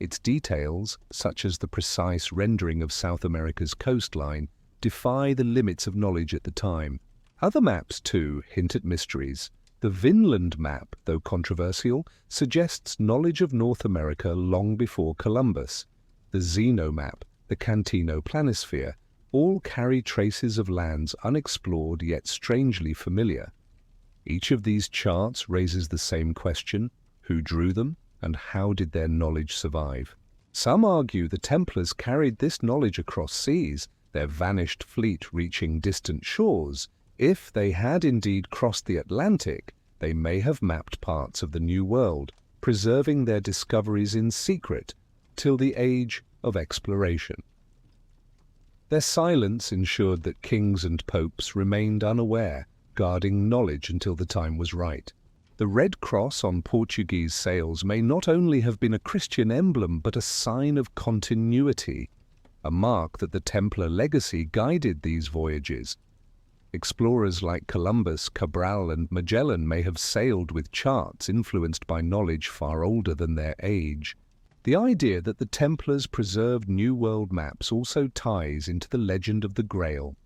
Its details, such as the precise rendering of South America's coastline, defy the limits of knowledge at the time. Other maps, too, hint at mysteries. The Vinland map, though controversial, suggests knowledge of North America long before Columbus. The Zeno map, the Cantino planisphere, all carry traces of lands unexplored yet strangely familiar. Each of these charts raises the same question: who drew them, and how did their knowledge survive? Some argue the Templars carried this knowledge across seas, their vanished fleet reaching distant shores. If they had indeed crossed the Atlantic, they may have mapped parts of the New World, preserving their discoveries in secret till the age of exploration. Their silence ensured that kings and popes remained unaware, guarding knowledge until the time was right. The red cross on Portuguese sails may not only have been a Christian emblem, but a sign of continuity, a mark that the Templar legacy guided these voyages. Explorers like Columbus, Cabral, and Magellan may have sailed with charts influenced by knowledge far older than their age. The idea that the Templars preserved New World maps also ties into the legend of the Grail.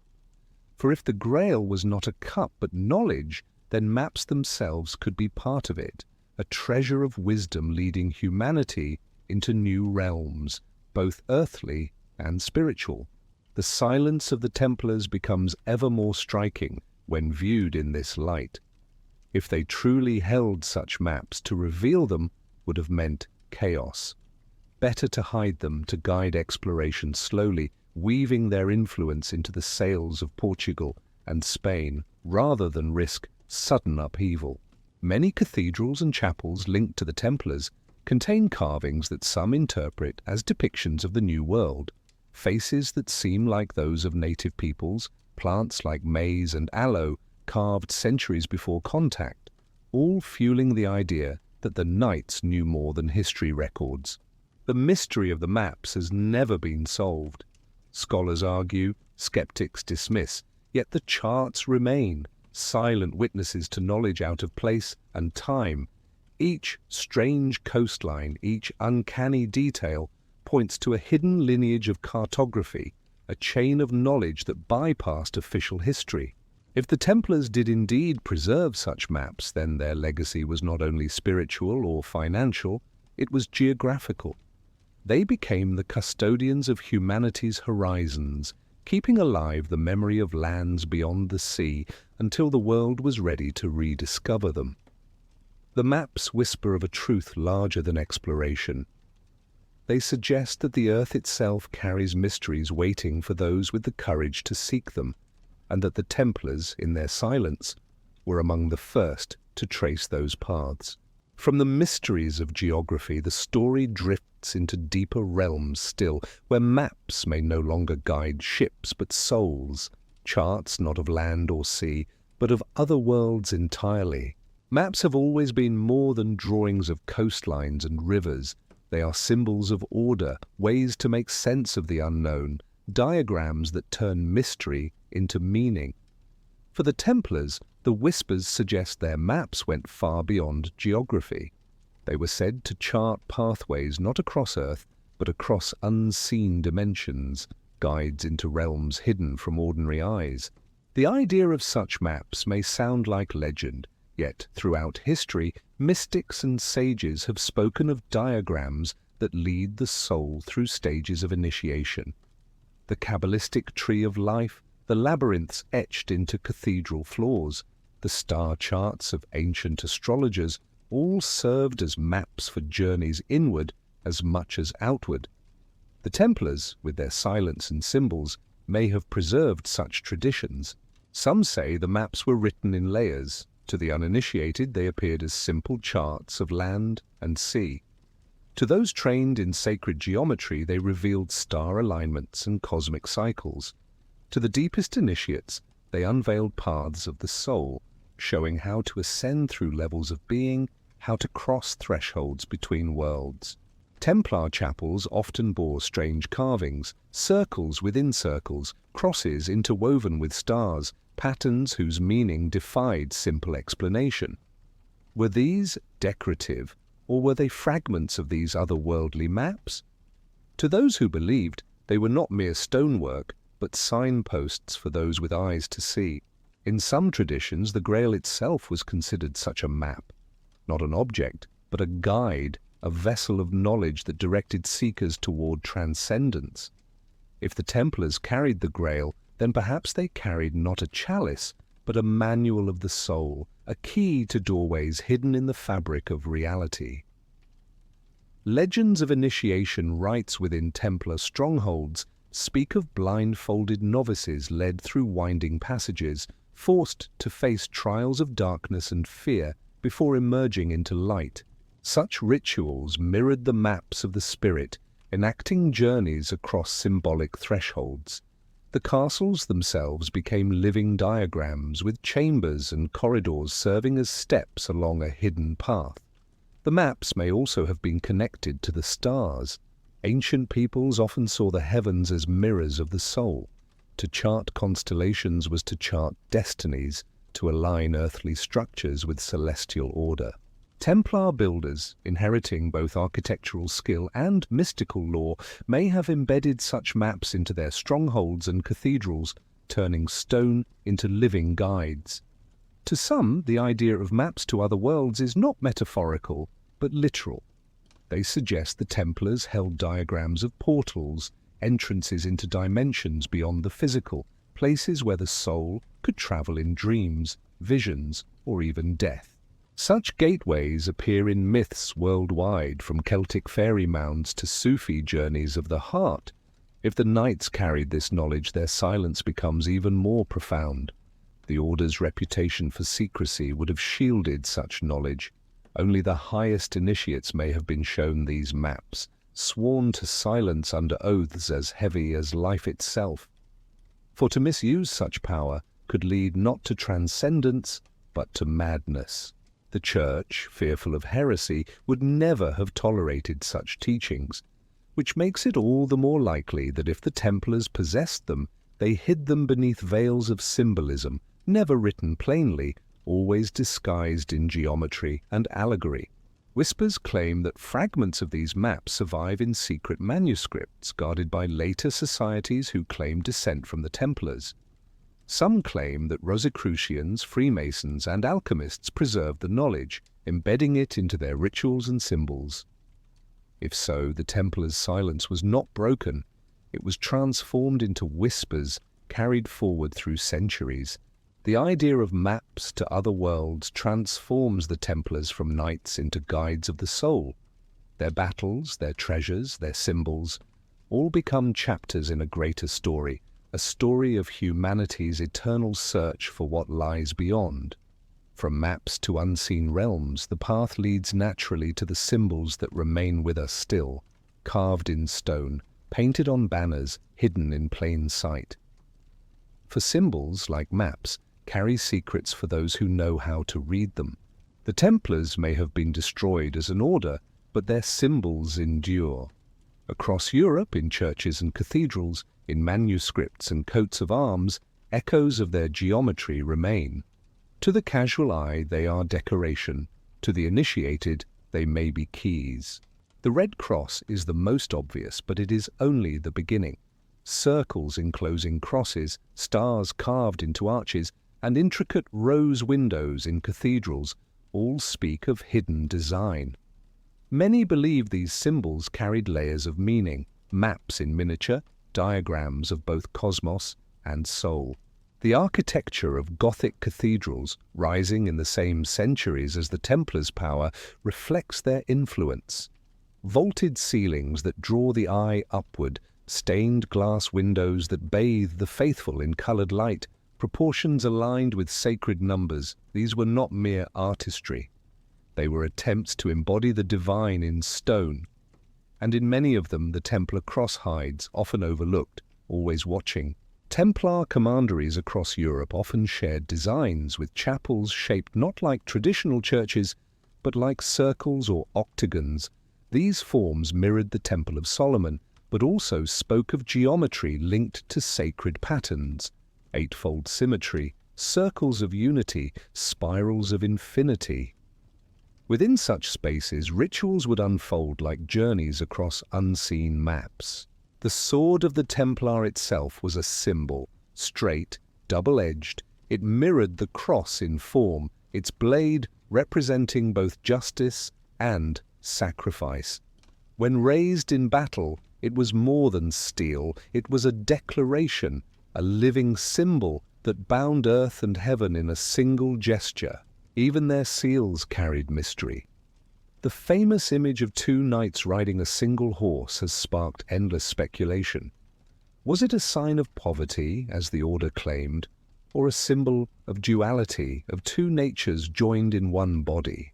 For if the Grail was not a cup but knowledge, then maps themselves could be part of it, a treasure of wisdom leading humanity into new realms, both earthly and spiritual. The silence of the Templars becomes ever more striking when viewed in this light. If they truly held such maps, to reveal them would have meant chaos. Better to hide them, to guide exploration slowly, weaving their influence into the sails of Portugal and Spain, rather than risk sudden upheaval. Many cathedrals and chapels linked to the Templars contain carvings that some interpret as depictions of the New World, faces that seem like those of native peoples, plants like maize and aloe carved centuries before contact, all fueling the idea that the Knights knew more than history records. The mystery of the maps has never been solved. Scholars argue, skeptics dismiss, yet the charts remain, silent witnesses to knowledge out of place and time. Each strange coastline, each uncanny detail, points to a hidden lineage of cartography, a chain of knowledge that bypassed official history. If the Templars did indeed preserve such maps, then their legacy was not only spiritual or financial, it was geographical. They became the custodians of humanity's horizons, keeping alive the memory of lands beyond the sea until the world was ready to rediscover them. The maps whisper of a truth larger than exploration. They suggest that the earth itself carries mysteries waiting for those with the courage to seek them, and that the Templars, in their silence, were among the first to trace those paths. From the mysteries of geography, the story drifts into deeper realms still, where maps may no longer guide ships but souls, charts not of land or sea, but of other worlds entirely. Maps have always been more than drawings of coastlines and rivers. They are symbols of order, ways to make sense of the unknown, diagrams that turn mystery into meaning. For the Templars, the whispers suggest their maps went far beyond geography. They were said to chart pathways not across Earth, but across unseen dimensions, guides into realms hidden from ordinary eyes. The idea of such maps may sound like legend, yet throughout history, mystics and sages have spoken of diagrams that lead the soul through stages of initiation. The Kabbalistic tree of life, the labyrinths etched into cathedral floors, the star charts of ancient astrologers, all served as maps for journeys inward as much as outward. The Templars, with their silence and symbols, may have preserved such traditions. Some say the maps were written in layers. To the uninitiated, they appeared as simple charts of land and sea. To those trained in sacred geometry, they revealed star alignments and cosmic cycles. To the deepest initiates, they unveiled paths of the soul, showing how to ascend through levels of being, how to cross thresholds between worlds. Templar chapels often bore strange carvings, circles within circles, crosses interwoven with stars, patterns whose meaning defied simple explanation. Were these decorative, or were they fragments of these otherworldly maps? To those who believed, they were not mere stonework, but signposts for those with eyes to see. In some traditions, the Grail itself was considered such a map, not an object, but a guide, a vessel of knowledge that directed seekers toward transcendence. If the Templars carried the Grail, then perhaps they carried not a chalice, but a manual of the soul, a key to doorways hidden in the fabric of reality. Legends of initiation rites within Templar strongholds speak of blindfolded novices led through winding passages, forced to face trials of darkness and fear before emerging into light. Such rituals mirrored the maps of the spirit, enacting journeys across symbolic thresholds. The castles themselves became living diagrams, with chambers and corridors serving as steps along a hidden path. The maps may also have been connected to the stars. Ancient peoples often saw the heavens as mirrors of the soul. To chart constellations was to chart destinies, to align earthly structures with celestial order. Templar builders, inheriting both architectural skill and mystical lore, may have embedded such maps into their strongholds and cathedrals, turning stone into living guides. To some, the idea of maps to other worlds is not metaphorical, but literal. They suggest the Templars held diagrams of portals, entrances into dimensions beyond the physical, places where the soul could travel in dreams, visions, or even death. Such gateways appear in myths worldwide, from Celtic fairy mounds to Sufi journeys of the heart. If the knights carried this knowledge, their silence becomes even more profound. The Order's reputation for secrecy would have shielded such knowledge. Only the highest initiates may have been shown these maps, sworn to silence under oaths as heavy as life itself. For to misuse such power could lead not to transcendence, but to madness. The Church, fearful of heresy, would never have tolerated such teachings, which makes it all the more likely that if the Templars possessed them, they hid them beneath veils of symbolism, never written plainly, always disguised in geometry and allegory. Whispers claim that fragments of these maps survive in secret manuscripts guarded by later societies who claim descent from the Templars. Some claim that Rosicrucians, Freemasons, and alchemists preserved the knowledge, embedding it into their rituals and symbols. If so, the Templars' silence was not broken. It was transformed into whispers carried forward through centuries. The idea of maps to other worlds transforms the Templars from knights into guides of the soul. Their battles, their treasures, their symbols, all become chapters in a greater story, a story of humanity's eternal search for what lies beyond. From maps to unseen realms, the path leads naturally to the symbols that remain with us still, carved in stone, painted on banners, hidden in plain sight. For symbols, like maps, carry secrets for those who know how to read them. The Templars may have been destroyed as an order, but their symbols endure. Across Europe, in churches and cathedrals, in manuscripts and coats of arms, echoes of their geometry remain. To the casual eye, they are decoration. To the initiated, they may be keys. The Red Cross is the most obvious, but it is only the beginning. Circles enclosing crosses, stars carved into arches, and intricate rose windows in cathedrals all speak of hidden design. Many believe these symbols carried layers of meaning, maps in miniature, diagrams of both cosmos and soul. The architecture of Gothic cathedrals, rising in the same centuries as the Templars' power, reflects their influence. Vaulted ceilings that draw the eye upward, stained glass windows that bathe the faithful in coloured light, proportions aligned with sacred numbers, these were not mere artistry. They were attempts to embody the divine in stone. And in many of them the Templar cross hides, often overlooked, always watching. Templar commanderies across Europe often shared designs, with chapels shaped not like traditional churches, but like circles or octagons. These forms mirrored the Temple of Solomon, but also spoke of geometry linked to sacred patterns. Eightfold symmetry, circles of unity, spirals of infinity. Within such spaces, rituals would unfold like journeys across unseen maps. The sword of the Templar itself was a symbol, straight, double-edged. It mirrored the cross in form, its blade representing both justice and sacrifice. When raised in battle, it was more than steel, it was a declaration, a living symbol that bound earth and heaven in a single gesture. Even their seals carried mystery. The famous image of two knights riding a single horse has sparked endless speculation. Was it a sign of poverty, as the order claimed, or a symbol of duality, of two natures joined in one body?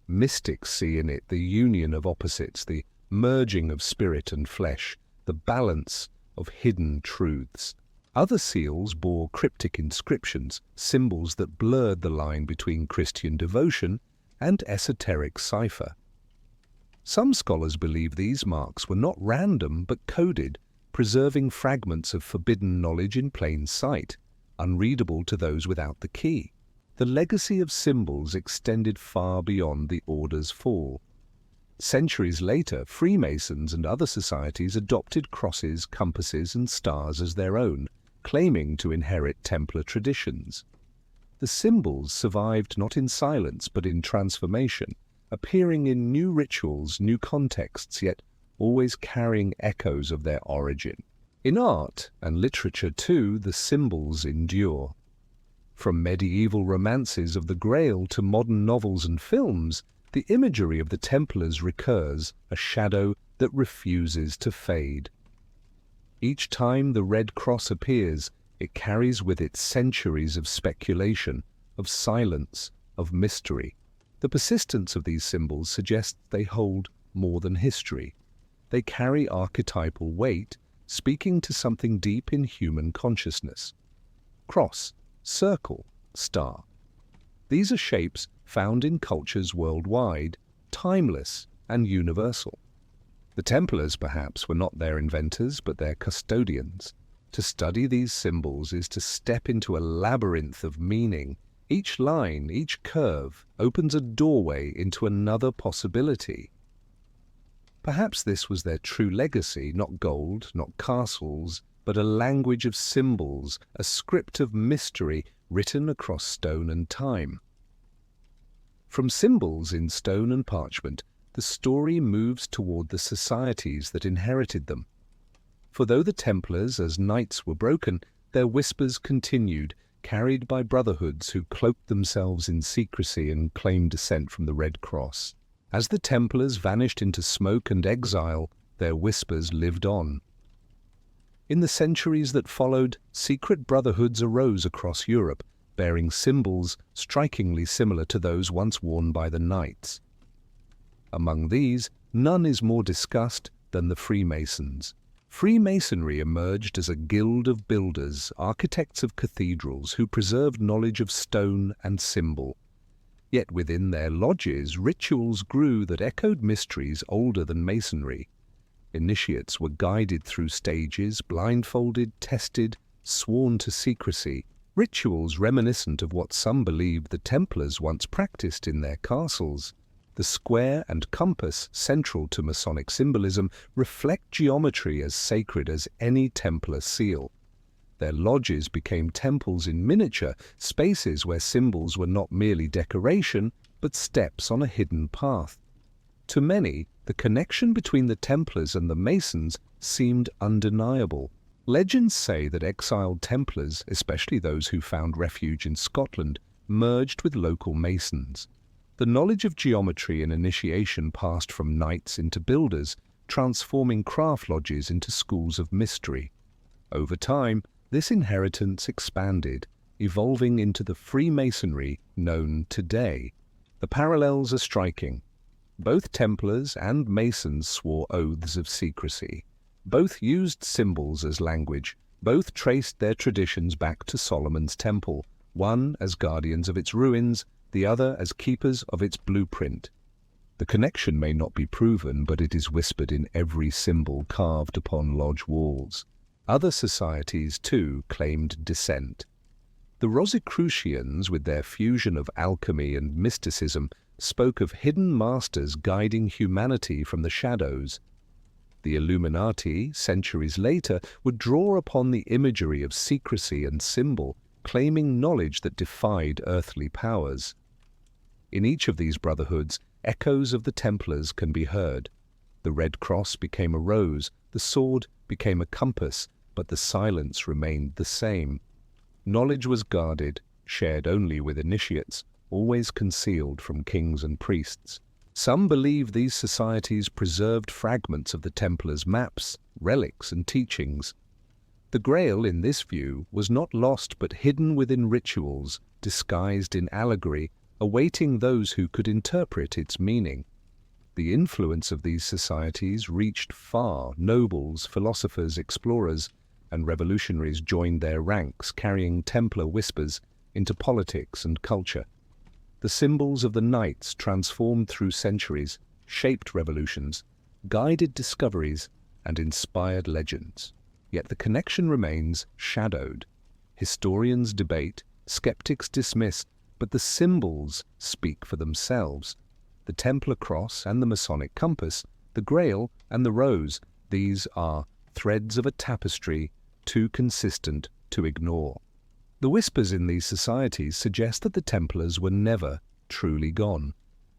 Mystics see in it the union of opposites, the merging of spirit and flesh, the balance of hidden truths. Other seals bore cryptic inscriptions, symbols that blurred the line between Christian devotion and esoteric cipher. Some scholars believe these marks were not random but coded, preserving fragments of forbidden knowledge in plain sight, unreadable to those without the key. The legacy of symbols extended far beyond the order's fall. Centuries later, Freemasons and other societies adopted crosses, compasses, and stars as their own, claiming to inherit Templar traditions. The symbols survived not in silence but in transformation, appearing in new rituals, new contexts, yet always carrying echoes of their origin. In art and literature too, the symbols endure. From medieval romances of the Grail to modern novels and films, the imagery of the Templars recurs, a shadow that refuses to fade. Each time the Red Cross appears, It carries with it centuries of speculation, of silence, of mystery. The persistence of these symbols suggests they hold more than history. They carry archetypal weight, speaking to something deep in human consciousness. Cross, circle, star. These are shapes found in cultures worldwide, timeless and universal. The Templars, perhaps, were not their inventors, but their custodians. To study these symbols is to step into a labyrinth of meaning. Each line, each curve, opens a doorway into another possibility. Perhaps this was their true legacy, not gold, not castles, but a language of symbols, a script of mystery written across stone and time. From symbols in stone and parchment, the story moves toward the societies that inherited them. For though the Templars as knights were broken, their whispers continued, carried by brotherhoods who cloaked themselves in secrecy and claimed descent from the Red Cross. As the Templars vanished into smoke and exile, their whispers lived on. In the centuries that followed, secret brotherhoods arose across Europe, bearing symbols strikingly similar to those once worn by the knights. Among these, none is more discussed than the Freemasons. Freemasonry emerged as a guild of builders, architects of cathedrals who preserved knowledge of stone and symbol. Yet within their lodges, rituals grew that echoed mysteries older than Masonry. Initiates were guided through stages, blindfolded, tested, sworn to secrecy, rituals reminiscent of what some believed the Templars once practiced in their castles. The square and compass, central to Masonic symbolism, reflect geometry as sacred as any Templar seal. Their lodges became temples in miniature, spaces where symbols were not merely decoration, but steps on a hidden path. To many, the connection between the Templars and the Masons seemed undeniable. Legends say that exiled Templars, especially those who found refuge in Scotland, merged with local Masons. The knowledge of geometry and initiation passed from knights into builders, transforming craft lodges into schools of mystery. Over time, this inheritance expanded, evolving into the Freemasonry known today. The parallels are striking. Both Templars and Masons swore oaths of secrecy. Both used symbols as language. Both traced their traditions back to Solomon's Temple, one as guardians of its ruins, the other as keepers of its blueprint. The connection may not be proven, but it is whispered in every symbol carved upon lodge walls. Other societies, too, claimed descent. The Rosicrucians, with their fusion of alchemy and mysticism, spoke of hidden masters guiding humanity from the shadows. The Illuminati, centuries later, would draw upon the imagery of secrecy and symbol, claiming knowledge that defied earthly powers. In each of these brotherhoods, echoes of the Templars can be heard. The Red Cross became a rose, the sword became a compass, but the silence remained the same. Knowledge was guarded, shared only with initiates, always concealed from kings and priests. Some believe these societies preserved fragments of the Templars' maps, relics, and teachings. The Grail, in this view, was not lost but hidden within rituals, disguised in allegory, awaiting those who could interpret its meaning. The influence of these societies reached far. Nobles, philosophers, explorers, and revolutionaries joined their ranks, carrying Templar whispers into politics and culture. The symbols of the knights transformed through centuries, shaped revolutions, guided discoveries, and inspired legends. Yet the connection remains shadowed. Historians debate, skeptics dismiss, but the symbols speak for themselves. The Templar cross and the Masonic compass, the Grail and the rose, these are threads of a tapestry too consistent to ignore. The whispers in these societies suggest that the Templars were never truly gone.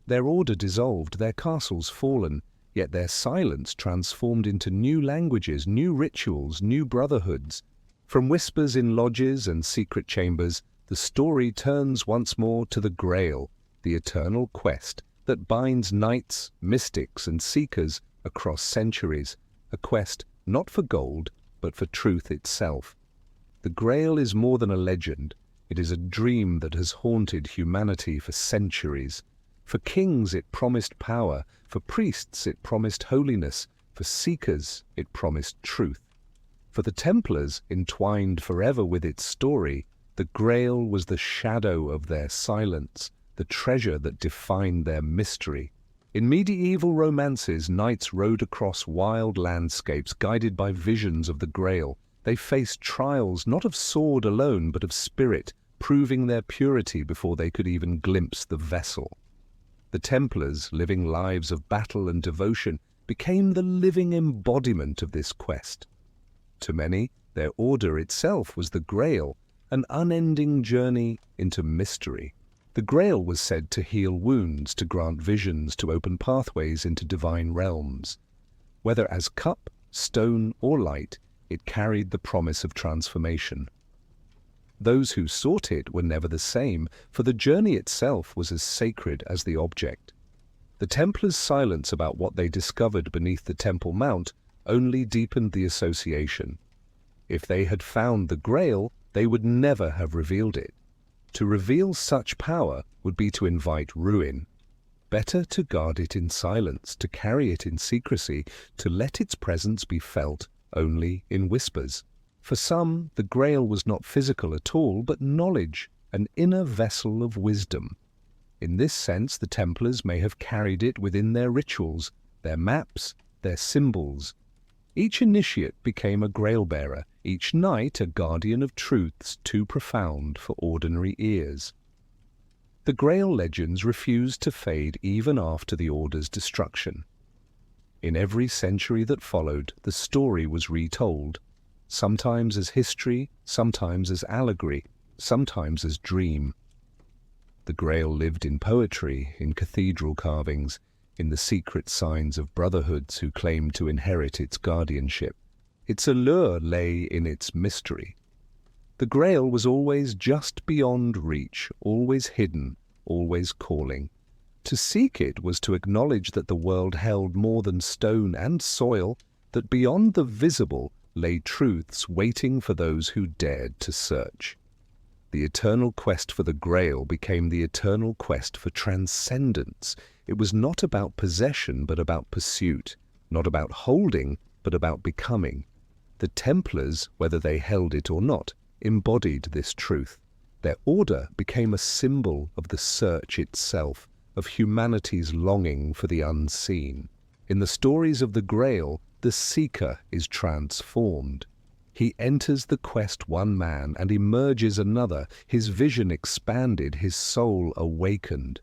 Their order dissolved, their castles fallen, yet their silence transformed into new languages, new rituals, new brotherhoods. From whispers in lodges and secret chambers, the story turns once more to the Grail, the eternal quest that binds knights, mystics, and seekers across centuries, a quest not for gold, but for truth itself. The Grail is more than a legend. It is a dream that has haunted humanity for centuries. For kings it promised power, for priests it promised holiness, for seekers it promised truth. For the Templars, entwined forever with its story, the Grail was the shadow of their silence, the treasure that defined their mystery. In medieval romances, knights rode across wild landscapes guided by visions of the Grail. They faced trials not of sword alone, but of spirit, proving their purity before they could even glimpse the vessel. The Templars, living lives of battle and devotion, became the living embodiment of this quest. To many, their order itself was the Grail, an unending journey into mystery. The Grail was said to heal wounds, to grant visions, to open pathways into divine realms. Whether as cup, stone, or light, it carried the promise of transformation. Those who sought it were never the same, for the journey itself was as sacred as the object. The Templars' silence about what they discovered beneath the Temple Mount only deepened the association. If they had found the Grail, they would never have revealed it. To reveal such power would be to invite ruin. Better to guard it in silence, to carry it in secrecy, to let its presence be felt only in whispers. For some, the Grail was not physical at all, but knowledge, an inner vessel of wisdom. In this sense, the Templars may have carried it within their rituals, their maps, their symbols. Each initiate became a Grail-bearer, each knight a guardian of truths too profound for ordinary ears. The Grail legends refused to fade even after the Order's destruction. In every century that followed, the story was retold, sometimes as history, sometimes as allegory, sometimes as dream. The Grail lived in poetry, in cathedral carvings, in the secret signs of brotherhoods who claimed to inherit its guardianship. Its allure lay in its mystery. The Grail was always just beyond reach, always hidden, always calling. To seek it was to acknowledge that the world held more than stone and soil, that beyond the visible lay truths waiting for those who dared to search. The eternal quest for the Grail became the eternal quest for transcendence. It was not about possession, but about pursuit, not about holding, but about becoming. The Templars, whether they held it or not, embodied this truth. Their order became a symbol of the search itself, of humanity's longing for the unseen. In the stories of the Grail, the seeker is transformed. He enters the quest one man and emerges another, his vision expanded, his soul awakened.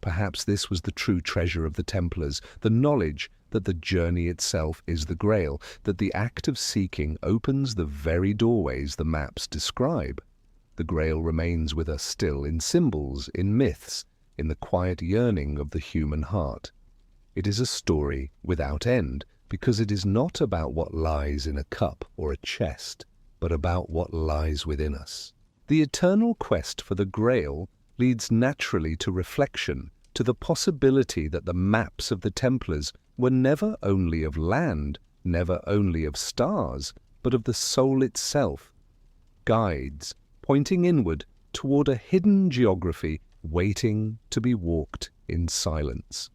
Perhaps this was the true treasure of the Templars, the knowledge that the journey itself is the Grail, that the act of seeking opens the very doorways the maps describe. The Grail remains with us still in symbols, in myths, in the quiet yearning of the human heart. It is a story without end, because it is not about what lies in a cup or a chest, but about what lies within us. The eternal quest for the Grail leads naturally to reflection, to the possibility that the maps of the Templars were never only of land, never only of stars, but of the soul itself, guides pointing inward toward a hidden geography waiting to be walked in silence.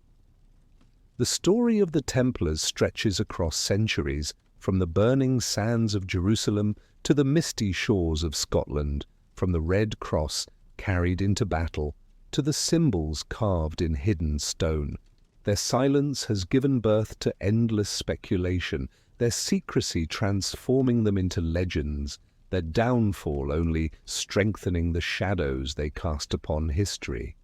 The story of the Templars stretches across centuries, from the burning sands of Jerusalem to the misty shores of Scotland, from the Red Cross carried into battle to the symbols carved in hidden stone. Their silence has given birth to endless speculation, their secrecy transforming them into legends, their downfall only strengthening the shadows they cast upon history.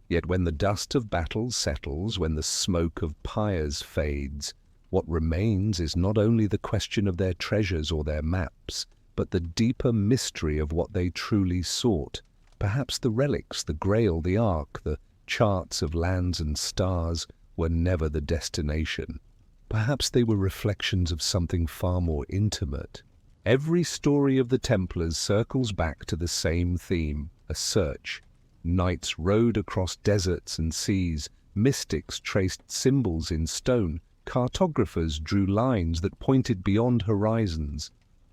Yet when the dust of battle settles, when the smoke of pyres fades, what remains is not only the question of their treasures or their maps, but the deeper mystery of what they truly sought. Perhaps the relics, the Grail, the Ark, the charts of lands and stars were never the destination. Perhaps they were reflections of something far more intimate. Every story of the Templars circles back to the same theme, a search. Knights rode across deserts and seas, mystics traced symbols in stone, cartographers drew lines that pointed beyond horizons.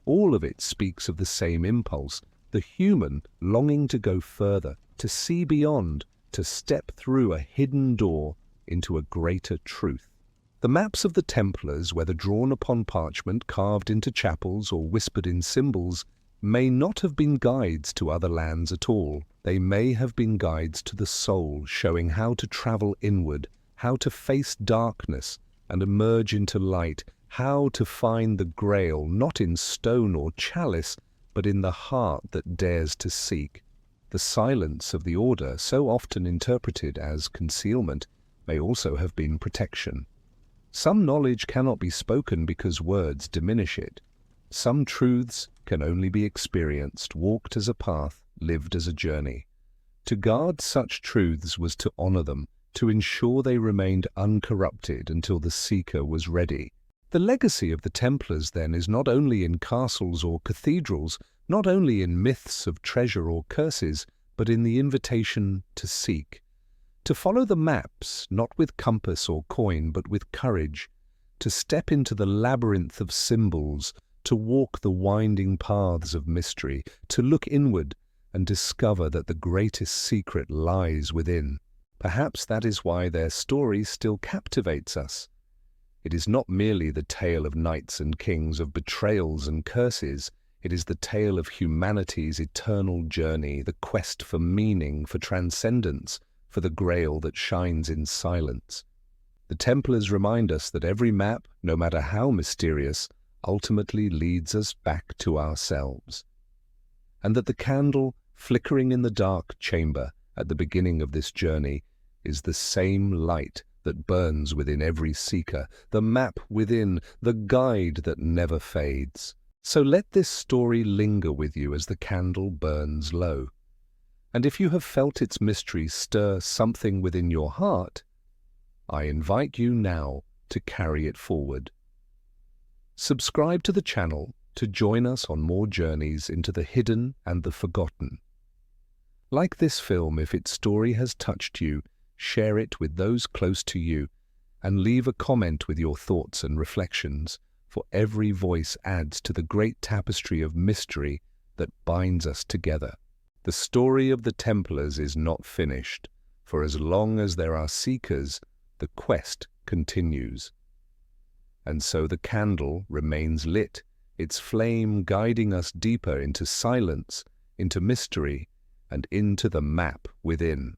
all of it speaks of the same impulse, the human longing to go further, to see beyond, to step through a hidden door into a greater truth. The maps of the Templars, whether drawn upon parchment, carved into chapels, or whispered in symbols, may not have been guides to other lands at all. They may have been guides to the soul, showing how to travel inward, how to face darkness and emerge into light, how to find the Grail not in stone or chalice, but in the heart that dares to seek. The silence of the Order, so often interpreted as concealment, may also have been protection. Some knowledge cannot be spoken because words diminish it. Some truths can only be experienced, walked as a path, lived as a journey. To guard such truths was to honor them, to ensure they remained uncorrupted until the seeker was ready. The legacy of the Templars, then, is not only in castles or cathedrals, not only in myths of treasure or curses, but in the invitation to seek. To follow the maps, not with compass or coin, but with courage. To step into the labyrinth of symbols, to walk the winding paths of mystery, to look inward and discover that the greatest secret lies within. Perhaps that is why their story still captivates us. It is not merely the tale of knights and kings, of betrayals and curses. It is the tale of humanity's eternal journey, the quest for meaning, for transcendence, for the Grail that shines in silence. The Templars remind us that every map, no matter how mysterious, ultimately leads us back to ourselves, and that the candle flickering in the dark chamber at the beginning of this journey is the same light that burns within every seeker, the map within, the guide that never fades. So let this story linger with you as the candle burns low. And if you have felt its mystery stir something within your heart, I invite you now to carry it forward. Subscribe to the channel to join us on more journeys into the hidden and the forgotten. Like this film, if its story has touched you, share it with those close to you, and leave a comment with your thoughts and reflections, for every voice adds to the great tapestry of mystery that binds us together. The story of the Templars is not finished, for as long as there are seekers, the quest continues. And so the candle remains lit, its flame guiding us deeper into silence, into mystery, and into the map within.